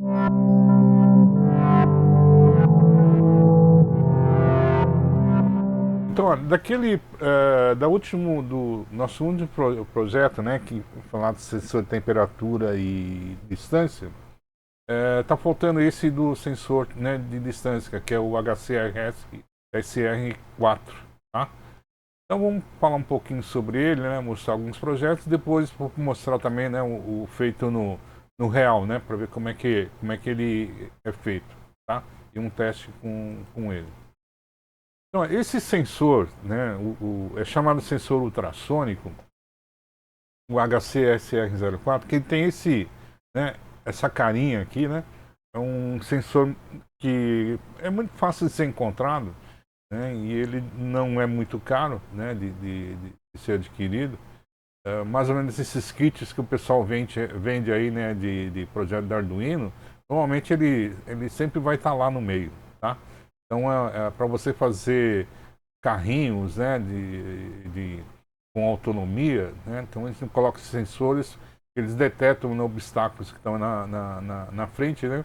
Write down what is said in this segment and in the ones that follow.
Então, ó, do nosso último projeto, né, que falava de sensor de temperatura e distância, tá faltando esse do sensor, né, de distância, que é o HCRS SR4, tá? Então vamos falar um pouquinho sobre ele, né, mostrar alguns projetos, depois vou mostrar também, né, o feito no real, né, para ver como é que ele é feito, tá? E um teste com ele. Então, esse sensor, né, é chamado sensor ultrassônico, o HCSR04, que ele tem né, essa carinha aqui, né? É um sensor que é muito fácil de ser encontrado, né? E ele não é muito caro, né, de ser adquirido. Mais ou menos esses kits que o pessoal vende aí, né, de projeto da Arduino, normalmente ele sempre vai estar lá no meio, tá? Então é para você fazer carrinhos, né, com autonomia, né? Então a gente coloca sensores, eles detectam, né, obstáculos que estão na frente, né,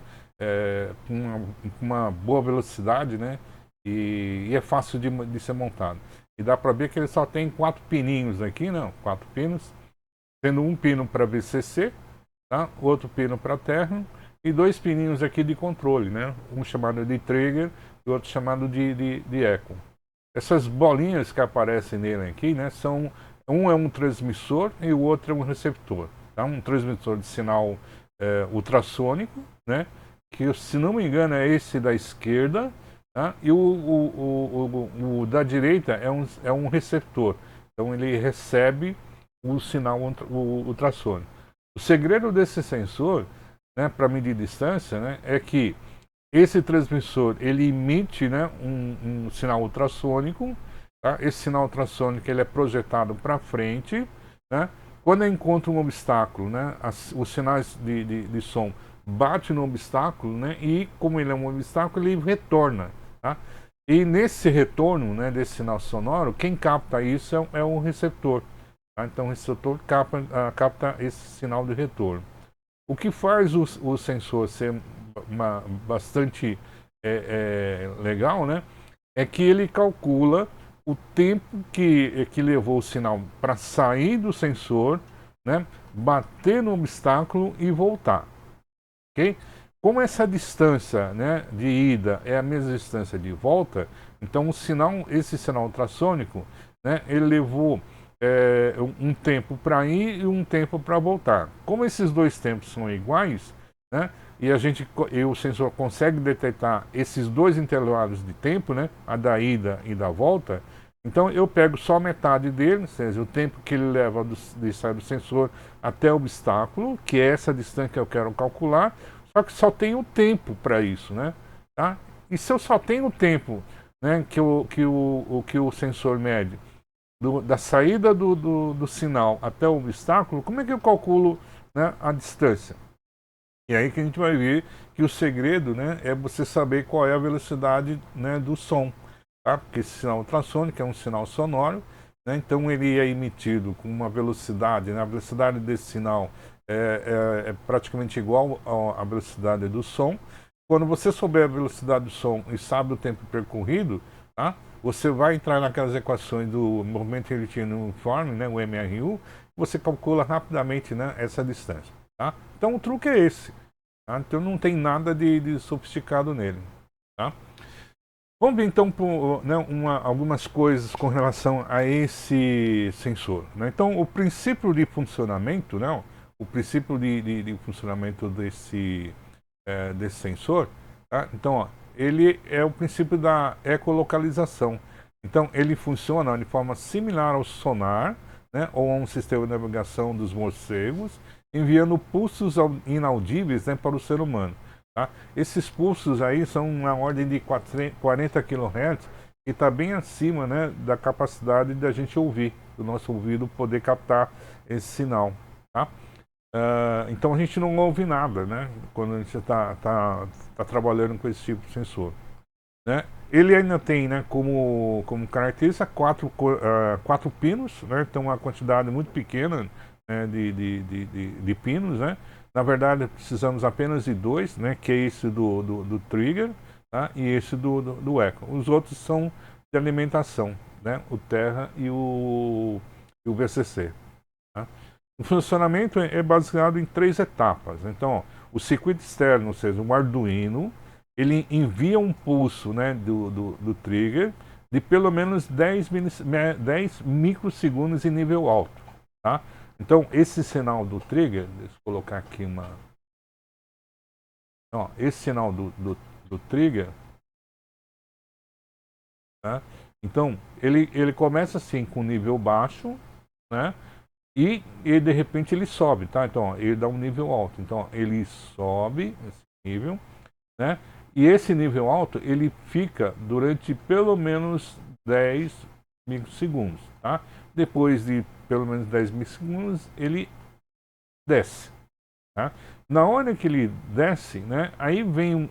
com uma boa velocidade, né, e é fácil de ser montado. E dá para ver que ele só tem 4 pininhos aqui, não, 4 pinos, tendo um pino para VCC, tá? Outro pino para terra e 2 pininhos aqui de controle, né? Um chamado de trigger e outro chamado de echo. Essas bolinhas que aparecem nele aqui, né, um é um transmissor e o outro é um receptor. Tá? Um transmissor de sinal ultrassônico, né, que, se não me engano, é esse da esquerda, tá? E o da direita é um receptor. Então ele recebe o sinal ultrassônico. O segredo desse sensor, né, para medir distância, né, é que esse transmissor ele emite, né, um sinal ultrassônico. Tá? Esse sinal ultrassônico ele é projetado para frente. Né? Quando encontra um obstáculo, né, os sinais de som batem no obstáculo, né, e como ele é um obstáculo, ele retorna. Tá? E nesse retorno, né, desse sinal sonoro, quem capta isso é um receptor. Tá? Então o receptor capta esse sinal de retorno. O que faz o sensor ser bastante legal, né, é que ele calcula o tempo que levou o sinal para sair do sensor, né, bater no obstáculo e voltar. Ok? Como essa distância, né, de ida é a mesma distância de volta, então esse sinal ultrassônico, né, ele levou um tempo para ir e um tempo para voltar. Como esses dois tempos são iguais, né, e o sensor consegue detectar esses dois intervalos de tempo, né, a da ida e da volta, então eu pego só metade dele, ou seja, o tempo que ele leva de sair do sensor até o obstáculo, que é essa distância que eu quero calcular, só que só tenho tempo para isso, né? Tá? E se eu só tenho tempo, né, que o sensor mede, da saída do sinal até o obstáculo, como é que eu calculo, né, a distância? E aí que a gente vai ver que o segredo, né, é você saber qual é a velocidade, né, do som. Tá? Porque esse sinal ultrassônico é um sinal sonoro, né, então ele é emitido com uma velocidade, né, a velocidade desse sinal é praticamente igual à velocidade do som. Quando você souber a velocidade do som e sabe o tempo percorrido, tá? Você vai entrar naquelas equações do movimento retilíneo uniforme, né, o MRU, você calcula rapidamente, né, essa distância. Tá? Então o truque é esse. Tá? Então não tem nada de sofisticado nele. Tá? Vamos ver então né, algumas coisas com relação a esse sensor. Né? Então o princípio de funcionamento, né, o princípio de funcionamento desse sensor, tá? Então ó, ele é o princípio da ecolocalização. Então ele funciona de forma similar ao sonar, né, ou a um sistema de navegação dos morcegos, enviando pulsos inaudíveis, né, para o ser humano. Tá? Esses pulsos aí são na ordem de 40 kHz e está bem acima, né, da capacidade da gente ouvir, do nosso ouvido poder captar esse sinal. Tá? Então a gente não ouve nada, né, quando a gente tá trabalhando com esse tipo de sensor. Né? Ele ainda tem, né, como característica quatro pinos, né? Então uma quantidade muito pequena, né, de pinos, né? Na verdade, precisamos apenas de dois, né, que é esse do trigger, tá, e esse do echo. Os outros são de alimentação, né, o Terra e o VCC. Tá? O funcionamento é baseado em três etapas. Então, ó, o circuito externo, ou seja, o Arduino, ele envia um pulso, né, do trigger de pelo menos 10 microsegundos em nível alto. Tá? Então, esse sinal do trigger, deixa eu colocar aqui uma... Ó, esse sinal do trigger, né? Então, ele começa assim com nível baixo, né? E de repente ele sobe, tá? Então, ó, ele dá um nível alto. Então, ó, ele sobe esse nível, né? E esse nível alto, ele fica durante pelo menos 10 microsegundos, tá? Depois de pelo menos 10 microsegundos, ele desce, tá? Na hora que ele desce, né? Aí vem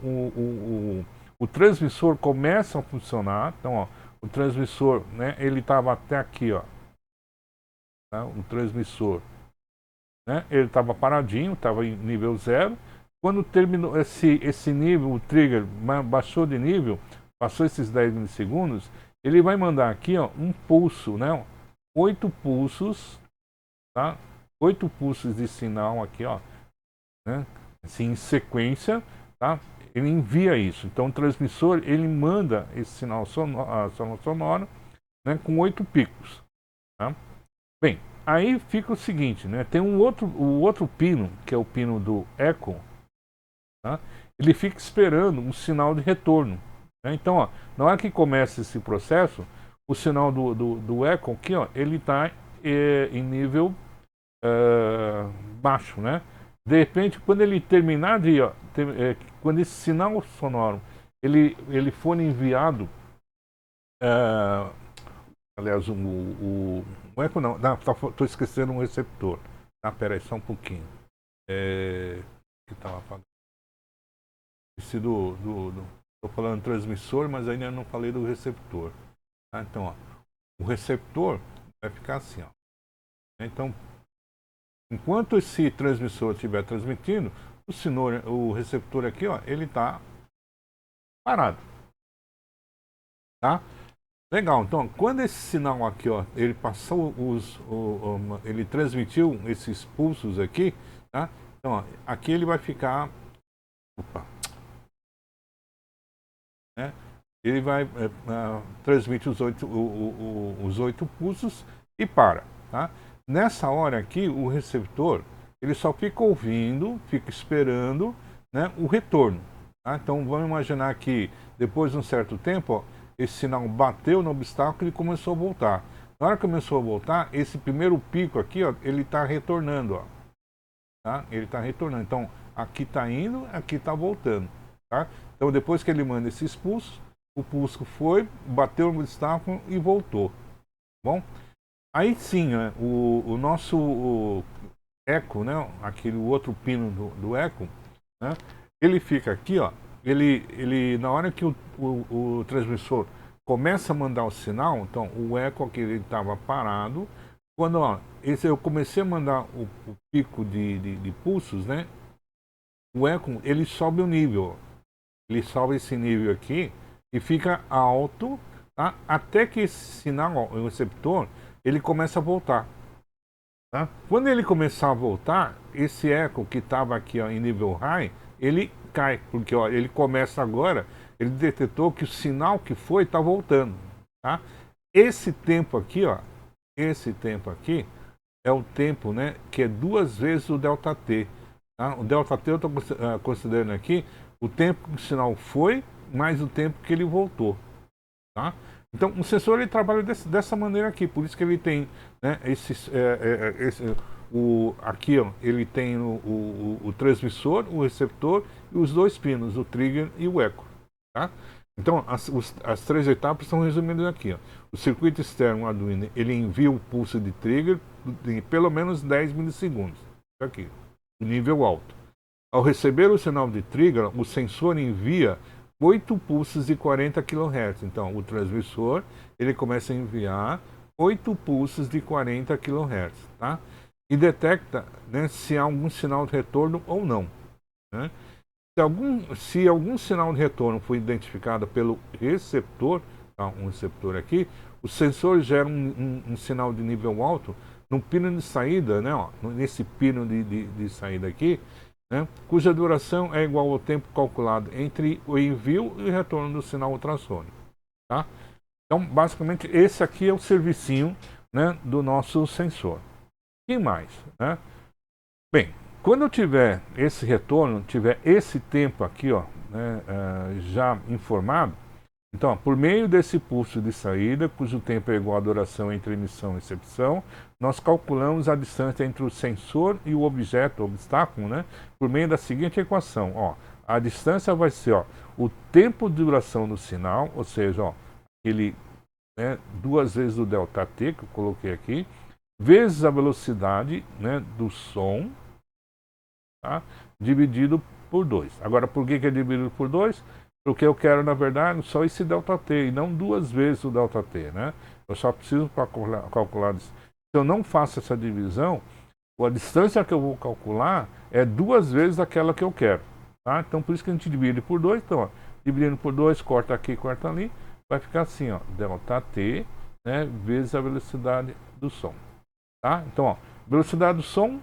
o transmissor começa a funcionar. Então, ó, o transmissor, né? Ele estava até aqui, ó. Tá? O transmissor, né? Ele estava paradinho, estava em nível 0. Quando terminou esse nível, o trigger baixou de nível, passou esses 10 milissegundos, ele vai mandar aqui, ó, um pulso, né? 8 pulsos, tá? 8 pulsos de sinal aqui, ó, né? Assim, em sequência, tá? Ele envia isso. Então, o transmissor, ele manda esse sinal sonoro, né, com 8 picos, tá? Bem, aí fica o seguinte, né? Tem o outro pino, que é o pino do echo, tá? Ele fica esperando um sinal de retorno, né? Então, ó, na hora que começa esse processo, o sinal do echo aqui, ó, ele está em nível baixo, né? De repente, quando ele terminar de, ó, quando esse sinal sonoro ele for enviado, aliás, o eco não, estou esquecendo um receptor. Ah, peraí, só um pouquinho. Que estava falando? Esse estou falando transmissor, mas ainda não falei do receptor. Tá? Então, ó, o receptor vai ficar assim, ó. Então, enquanto esse transmissor estiver transmitindo, o receptor aqui, ó, ele está parado, tá? Legal, então quando esse sinal aqui, ó, ele passou ele transmitiu esses pulsos aqui, tá? Então, ó, aqui ele vai ficar, opa, né? Ele vai transmitir os 8 pulsos e para, tá? Nessa hora aqui, o receptor, ele só fica ouvindo, fica esperando, né, o retorno, tá? Então vamos imaginar que depois de um certo tempo, ó, esse sinal bateu no obstáculo e começou a voltar. Na hora que começou a voltar, esse primeiro pico aqui, ó, ele está retornando, ó, tá? Ele está retornando. Então, aqui está indo, aqui está voltando, tá? Então, depois que ele manda esses pulsos, o pulso foi, bateu no obstáculo e voltou. Bom, aí sim, né, o nosso eco, né, aquele outro pino do eco, né, ele fica aqui, ó. Ele na hora que o transmissor começa a mandar o sinal, então o eco aqui ele estava parado. Quando, ó, eu comecei a mandar o pico de pulsos, né, o eco ele sobe o nível, ele sobe esse nível aqui e fica alto, tá? Até que esse sinal, ó, o receptor, ele começa a voltar. Tá? Quando ele começar a voltar, esse eco que estava aqui, ó, em nível high, ele cai, porque, ó, ele começa agora, ele detectou que o sinal que foi está voltando. Tá? Esse tempo aqui, ó, esse tempo aqui é o tempo, né, que é 2 vezes o ΔT. Tá? O ΔT eu estou considerando aqui o tempo que o sinal foi, mais o tempo que ele voltou. Tá? Então, o sensor ele trabalha dessa maneira aqui, por isso que ele tem, né, aqui, ó, ele tem o transmissor, o receptor e os 2 pinos, o trigger e o eco. Tá? Então, as 3 etapas são resumidas aqui. Ó. O circuito externo Arduino, ele envia o pulso de trigger de pelo menos 10 milissegundos. Aqui, o nível alto. Ao receber o sinal de trigger, o sensor envia 8 pulsos de 40 kHz. Então, o transmissor ele começa a enviar 8 pulsos de 40 kHz. Tá? e detecta, né, se há algum sinal de retorno ou não, né? Se algum sinal de retorno foi identificado pelo receptor, tá, um receptor aqui, o sensor gera um sinal de nível alto no pino de saída, né, ó, nesse pino de saída aqui, né, cuja duração é igual ao tempo calculado entre o envio e o retorno do sinal ultrassônico. Tá? Então, basicamente, esse aqui é o servicinho, né, do nosso sensor. E mais? Né? Bem, quando eu tiver esse retorno, tiver esse tempo aqui, ó, né, já informado, então, ó, por meio desse pulso de saída, cujo tempo é igual à duração entre emissão e recepção, nós calculamos a distância entre o sensor e o objeto, o obstáculo, né, por meio da seguinte equação. Ó, a distância vai ser, ó, o tempo de duração do sinal, ou seja, ó, ele, né, 2 vezes o ΔT, que eu coloquei aqui, vezes a velocidade, né, do som, tá, dividido por 2. Agora, por que é dividido por 2? Porque eu quero, na verdade, só esse ΔT e não 2 vezes o ΔT, né? Eu só preciso calcular. Se eu não faço essa divisão, a distância que eu vou calcular é 2 vezes aquela que eu quero, tá? Então, por isso que a gente divide por 2. Então, ó, dividindo por 2, corta aqui, corta ali, vai ficar assim, ó, ΔT, né, vezes a velocidade do som, tá? Então, ó, velocidade do som,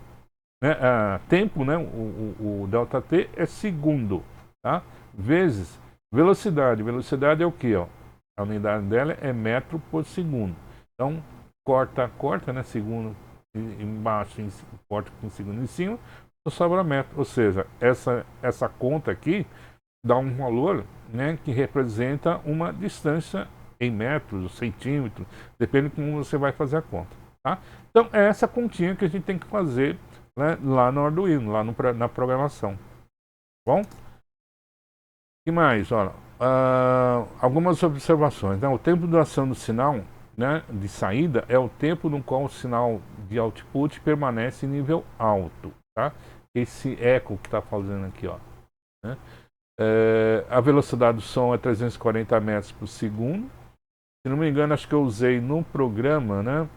né, tempo, né, o ΔT é segundo, tá? Vezes velocidade. Velocidade é o que? A unidade dela é metro por segundo. Então, corta, né, segundo embaixo, corta com segundo em cima, sobra metro. Ou seja, essa conta aqui dá um valor, né, que representa uma distância em metros, centímetros, depende de como você vai fazer a conta, tá? Então, é essa continha que a gente tem que fazer, né, lá no Arduino, lá na programação. Bom? E mais? Olha, algumas observações. Né? O tempo de duração do sinal, né, de saída é o tempo no qual o sinal de output permanece em nível alto. Tá? Esse eco que está fazendo aqui. Ó, né? A velocidade do som é 340 metros por segundo. Se não me engano, acho que eu usei no programa, né,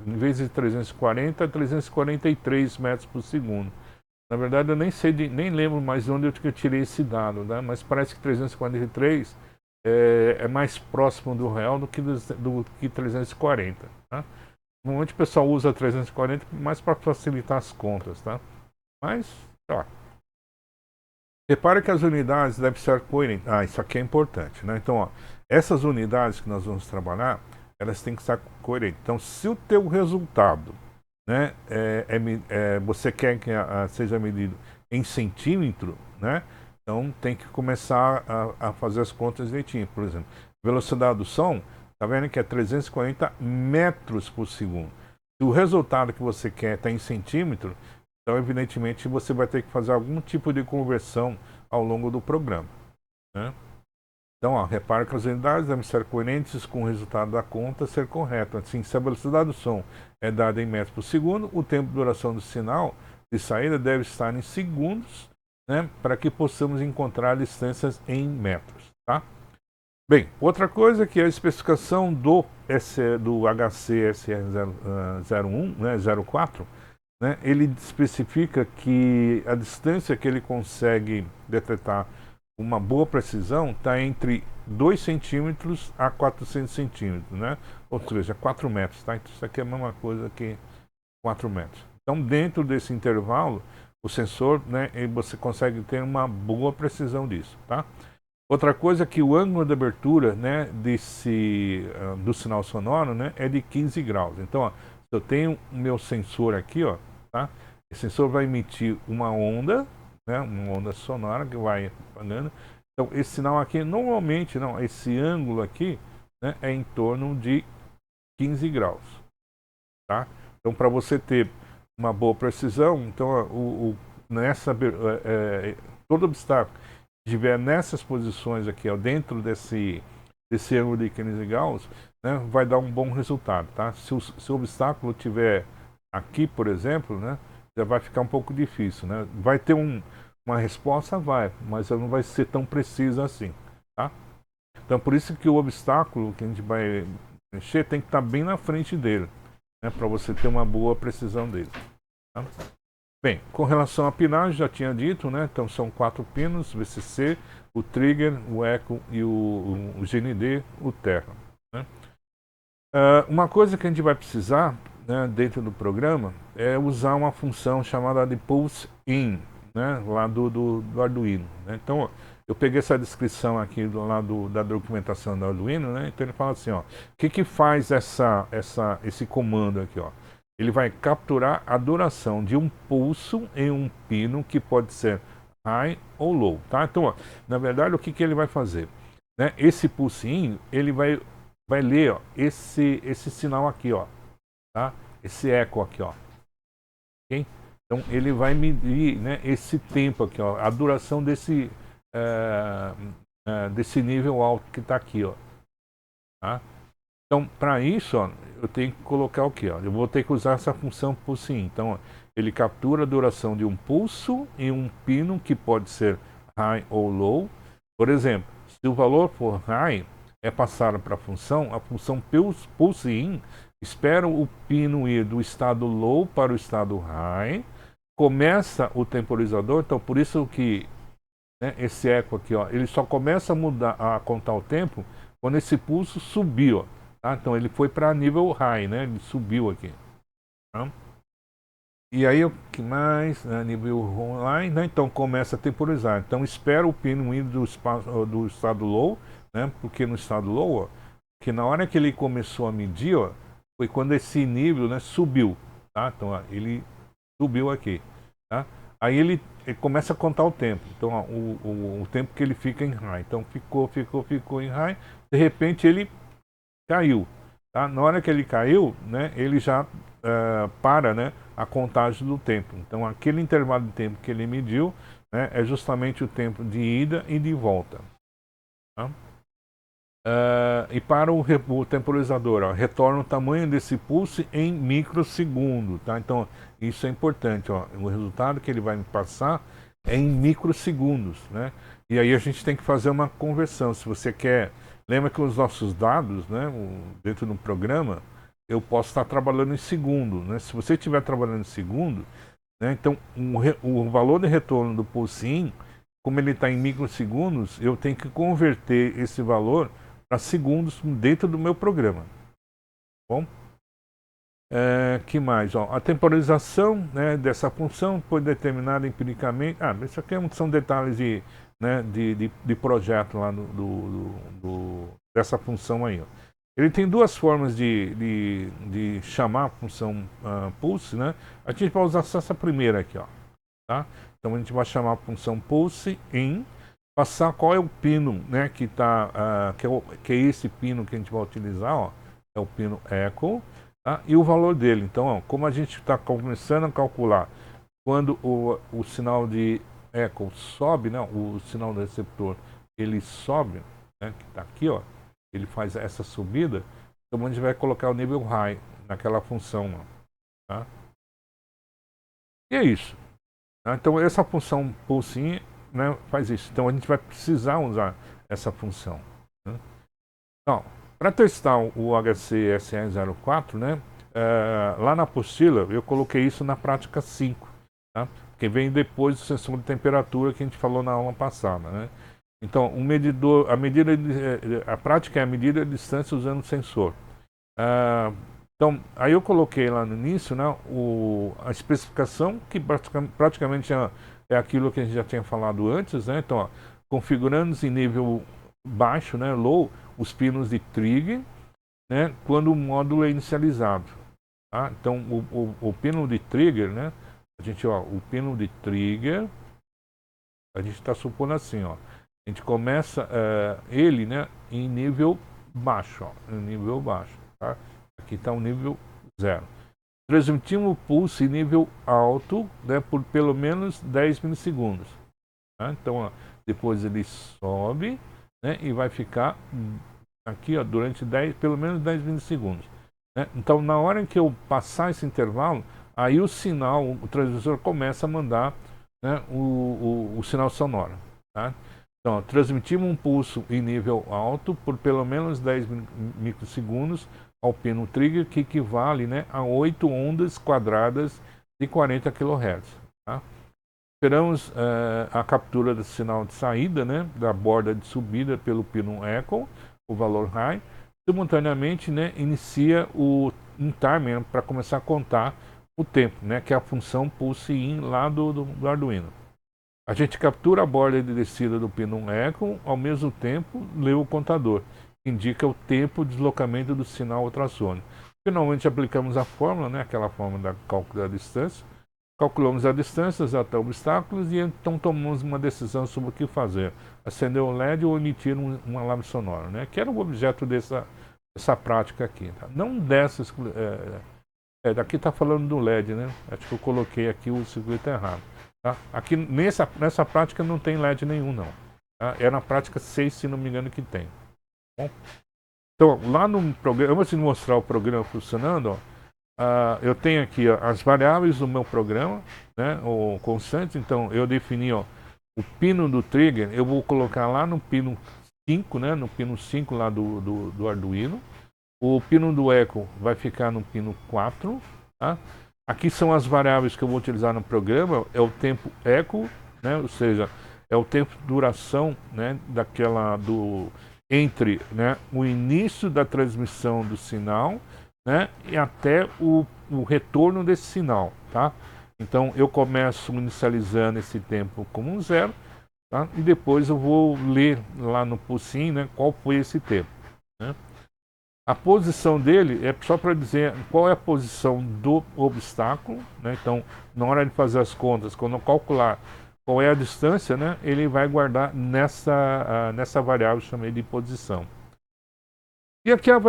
em vez de 340, 343 metros por segundo. Na verdade, eu nem sei, nem lembro mais de onde eu tirei esse dado, né? Mas parece que 343 é mais próximo do real do que 340. Tá? Normalmente o pessoal usa 340 mais para facilitar as contas, tá? Mas, tá. Repare que as unidades devem ser coerentes. Isso aqui é importante, né? Então, ó, essas unidades que nós vamos trabalhar, elas têm que estar coerentes. Então, se o teu resultado, né, você quer que seja medido em centímetro, né? Então, tem que começar a fazer as contas direitinho. Por exemplo, velocidade do som, tá vendo que é 340 metros por segundo. Se o resultado que você quer está em centímetro, então, evidentemente, você vai ter que fazer algum tipo de conversão ao longo do programa, né? Então, ó, repare que as unidades devem ser coerentes com o resultado da conta ser correto. Assim, se a velocidade do som é dada em metros por segundo, o tempo de duração do sinal de saída deve estar em segundos, né, para que possamos encontrar distâncias em metros. Tá? Bem, outra coisa que é a especificação do HC-SR01, né, 04, né, ele especifica que a distância que ele consegue detectar uma boa precisão está entre 2 centímetros a 400 centímetros, né? Ou seja, 4 metros, tá? Então, isso aqui é a mesma coisa que 4 metros. Então, dentro desse intervalo, o sensor, né, você consegue ter uma boa precisão disso, tá? Outra coisa é que o ângulo de abertura, né, do sinal sonoro, né, é de 15 graus. Então, ó, eu tenho o meu sensor aqui, ó, tá? Esse sensor vai emitir uma onda, né, uma onda sonora que vai apagando. Então, esse sinal aqui, normalmente, não, esse ângulo aqui, né, é em torno de 15 graus, tá? Então, para você ter uma boa precisão, então, todo obstáculo que estiver nessas posições aqui, ó, dentro desse ângulo de 15 graus, né, vai dar um bom resultado, tá? Se o obstáculo estiver aqui, por exemplo, né, já vai ficar um pouco difícil, né? Vai ter uma resposta, mas ela não vai ser tão precisa assim, tá? Então, por isso que o obstáculo que a gente vai mexer tem que estar bem na frente dele. né, para você ter uma boa precisão dele. Tá? Bem, com relação à pinagem, já tinha dito, né? Então são 4 pinos, VCC, o trigger, o eco e o GND, o terra. Né? Uma coisa que a gente vai precisar, né, dentro do programa é usar uma função chamada de pulse in, né, lá do Arduino. Né? Então, eu peguei essa descrição aqui da documentação do Arduino, né? Então ele fala assim, ó, o que faz esse comando aqui, ó? Ele vai capturar a duração de um pulso em um pino que pode ser high ou low, tá? Então, ó, na verdade, o que ele vai fazer? Né? Esse pulsinho, ele vai ler, ó, esse sinal aqui, ó, tá? Esse eco aqui, ó. Okay? Então, ele vai medir, né, esse tempo aqui, ó, a duração desse nível alto que está aqui, ó. Tá? Então, para isso, ó, eu tenho que colocar o quê? Ó? Eu vou ter que usar essa função pulse-in. Então, ó, ele captura a duração de um pulso em um pino que pode ser high ou low. Por exemplo, se o valor for high, é passado para a função pulse-in espera o pino ir do estado low para o estado high, começa o temporizador, então por isso que, né, esse eco aqui, ó, ele só começa a contar o tempo quando esse pulso subiu, tá? Então ele foi para nível high, né? Ele subiu aqui. Tá? E aí o que mais? Nível online, né? Então começa a temporizar. Então espera o pino ir do estado low, né? Porque no estado low, ó, que na hora que ele começou a medir, ó, foi quando esse nível, né, subiu, tá? Então ó, ele subiu aqui, tá? Aí ele começa a contar o tempo. Então ó, o tempo que ele fica em high. Então ficou em high. De repente ele caiu, tá? Na hora que ele caiu, né, ele já para, né, a contagem do tempo. Então aquele intervalo de tempo que ele mediu, né, é justamente o tempo de ida e de volta. Tá? E para o temporizador, ó, retorna o tamanho desse pulse em microsegundo. Tá? Então isso é importante. Ó, o resultado que ele vai me passar é em microsegundos. Né? E aí a gente tem que fazer uma conversão. Se você quer... Lembra que os nossos dados, né, dentro do programa, eu posso estar trabalhando em segundo. Né? Se você estiver trabalhando em segundo, né, então o valor de retorno do pulse-in, como ele está em microsegundos, eu tenho que converter esse valor para segundos dentro do meu programa. Bom? Que mais? Ó, a temporização, né, dessa função foi determinada empiricamente. Isso aqui são detalhes né, de projeto lá dessa função aí. Ó. Ele tem duas formas de chamar a função pulse, né? A gente vai usar só essa primeira aqui, ó, tá? Então a gente vai chamar a função pulse in, passar qual é o pino, né, que é esse pino que a gente vai utilizar, ó, é o pino echo, tá? E o valor dele. Então, ó, como a gente está começando a calcular quando o sinal de echo sobe, né, o sinal do receptor, ele sobe, né, que está aqui, ó, ele faz essa subida, então a gente vai colocar o nível high naquela função, ó, tá? E é isso. Tá? Então essa função pulse-in, né, faz isso. Então a gente vai precisar usar essa função. Né? Então, para testar o HC-SE04, né, lá na apostila eu coloquei isso na prática 5, tá? Que vem depois do sensor de temperatura que a gente falou na aula passada. Né? Então, a prática é a medida de distância usando o sensor. Então, aí eu coloquei lá no início, né, a especificação, que praticamente é aquilo que a gente já tinha falado antes, né? Então, ó, configurando em nível baixo, né, low, os pinos de trigger, né, quando o módulo é inicializado. Tá? Então, o pino de trigger, né, o pino de trigger, a gente está supondo assim, ó, a gente começa ele, né, em nível baixo, ó, em nível baixo, tá? Aqui está o nível 0. Transmitimos o pulso em nível alto, né, por pelo menos 10 milissegundos. Tá? Então, ó, depois ele sobe, né, e vai ficar aqui, ó, durante pelo menos 10 milissegundos. Né? Então, na hora em que eu passar esse intervalo, aí o sinal, o transmissor começa a mandar, né, o sinal sonoro. Tá? Então, ó, transmitimos um pulso em nível alto por pelo menos 10 microsegundos ao pino trigger, que equivale, né, a 8 ondas quadradas de 40 kHz. Tá? Esperamos a captura do sinal de saída, né, da borda de subida pelo pino echo, o valor high. Simultaneamente, né, inicia um timer para começar a contar o tempo, né, que é a função pulse in lá do Arduino. A gente captura a borda de descida do pino echo, ao mesmo tempo lê o contador, que indica o tempo de deslocamento do sinal ultrassônico. Finalmente aplicamos a fórmula, né, aquela fórmula da cálculo da distância. Calculamos a distância até obstáculos e então tomamos uma decisão sobre o que fazer. Acender o LED ou emitir um alarme sonoro, né? Que era o objeto dessa prática aqui. Tá? Não dessas... daqui está falando do LED, né? Acho que eu coloquei aqui o circuito errado. Tá? Aqui nessa prática não tem LED nenhum, não. Tá? É na prática 6, se não me engano, que tem. Bom? Então, lá no programa, antes de mostrar o programa funcionando, ó, eu tenho aqui ó, as variáveis do meu programa, né, o constante. Então eu defini ó, o pino do trigger, eu vou colocar lá no pino 5, né, no pino 5 lá do Arduino. O pino do echo vai ficar no pino 4. Tá? Aqui são as variáveis que eu vou utilizar no programa, é o tempo echo, né, ou seja, é o tempo de duração, né, entre, né, o início da transmissão do sinal, né, e até o retorno desse sinal, tá? Então eu começo inicializando esse tempo como um zero, tá? E depois eu vou ler lá no pulsinho, né, qual foi esse tempo, né? A posição dele é só para dizer qual é a posição do obstáculo, né? Então na hora de fazer as contas, quando eu calcular qual é a distância, né, ele vai guardar nessa variável que eu chamei de posição. E aqui uma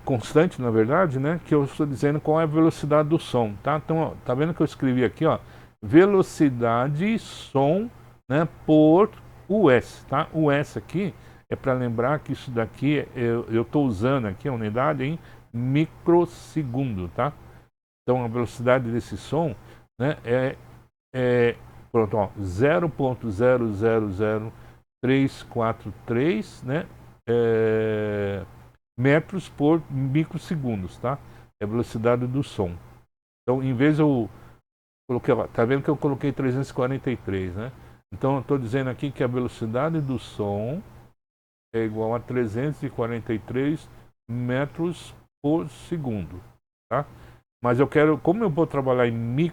constante, na verdade, né, que eu estou dizendo qual é a velocidade do som, tá? Então, ó, tá vendo que eu escrevi aqui, ó, velocidade som, né, por US, tá? US aqui é para lembrar que isso daqui eu estou usando aqui a unidade em microsegundo, tá? Então, a velocidade desse som, né, pronto, ó, 0.000343, né? Metros por microsegundos, tá? É a velocidade do som. Então, em vez eu coloquei, tá vendo que eu coloquei 343, né? Então, eu estou dizendo aqui que a velocidade do som é igual a 343 metros por segundo, tá? Mas eu quero, como eu vou trabalhar em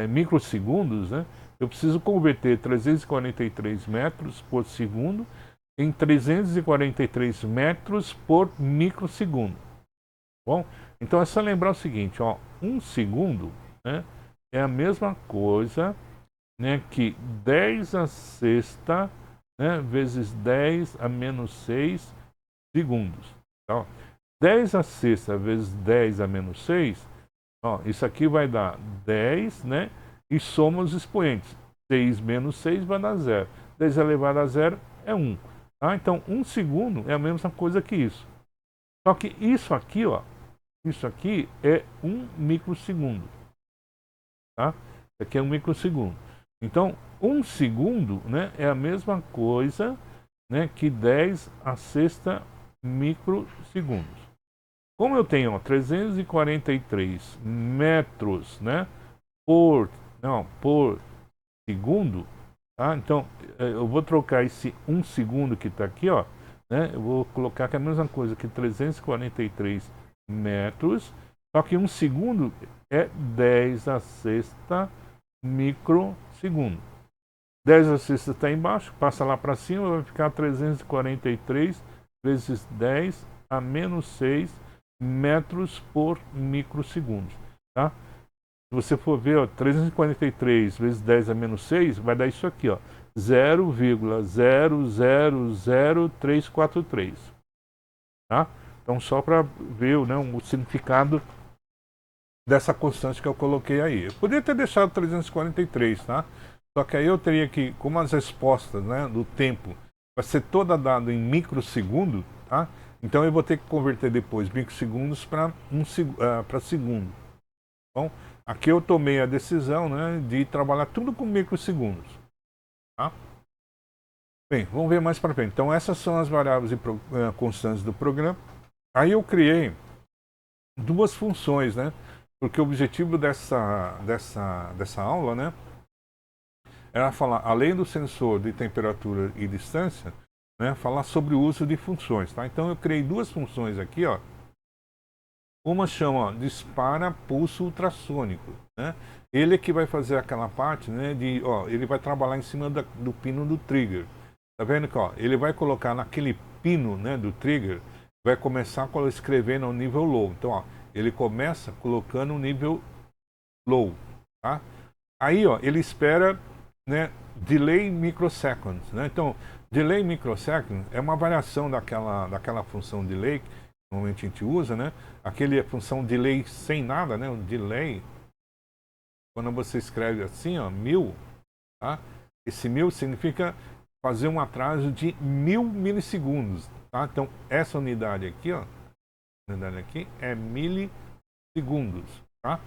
microsegundos, né? Eu preciso converter 343 metros por segundo em 343 metros por microsegundo. Bom, então é só lembrar o seguinte, ó, 1 segundo, né, é a mesma coisa, né, que 10 a sexta, né, vezes 10 a menos 6 segundos. Então, 10 a sexta vezes 10 a menos 6, ó, isso aqui vai dar 10, né, e soma os expoentes. 6 menos 6 vai dar 0. 10 elevado a 0 é 1. Tá? Então, 1 segundo é a mesma coisa que isso. Só que isso aqui, ó, isso aqui é 1 microsegundo. Tá? Isso aqui é 1 microsegundo. Então, 1 segundo, né, é a mesma coisa, né, que 10 a sexta microsegundos. Como eu tenho ó, 343 metros, né, por segundo, tá? Então, eu vou trocar esse 1 segundo que está aqui, ó, né? Eu vou colocar que é a mesma coisa que 343 metros, só que 1 segundo é 10 a sexta microsegundo. 10 a sexta está embaixo, passa lá para cima, vai ficar 343 vezes 10 a menos 6 metros por microsegundo, tá? Se você for ver, ó, 343 vezes 10 a menos 6, vai dar isso aqui, ó, 0,000343. Tá? Então, só para ver, né, o significado dessa constante que eu coloquei aí. Eu poderia ter deixado 343, tá? Só que aí eu teria que, como as respostas, né, do tempo vai ser toda dada em microsegundo, tá? Então eu vou ter que converter depois microsegundos para segundo. Bom, aqui eu tomei a decisão, né, de trabalhar tudo com microsegundos. Tá? Bem, vamos ver mais para frente. Então essas são as variáveis constantes do programa. Aí eu criei duas funções, né? Porque o objetivo dessa aula, né, era falar, além do sensor de temperatura e distância, né, falar sobre o uso de funções, tá? Então eu criei duas funções aqui, ó. Uma chama, ó, dispara pulso ultrassônico, né? Ele é que vai fazer aquela parte, né, de, ó, ele vai trabalhar em cima do pino do trigger. Tá vendo que, ó, ele vai colocar naquele pino, né, do trigger, vai começar a escrever no nível low. Então, ó, ele começa colocando o nível low, tá? Aí, ó, ele espera, né, delay microseconds, né? Então, delay microseconds é uma variação daquela função delay que normalmente a gente usa, né? Aquele função delay sem nada, né? O delay, quando você escreve assim, ó, 1000, tá? Esse 1000 significa fazer um atraso de 1000 milissegundos, tá? Então, essa unidade aqui, ó, unidade aqui é milissegundos, tá?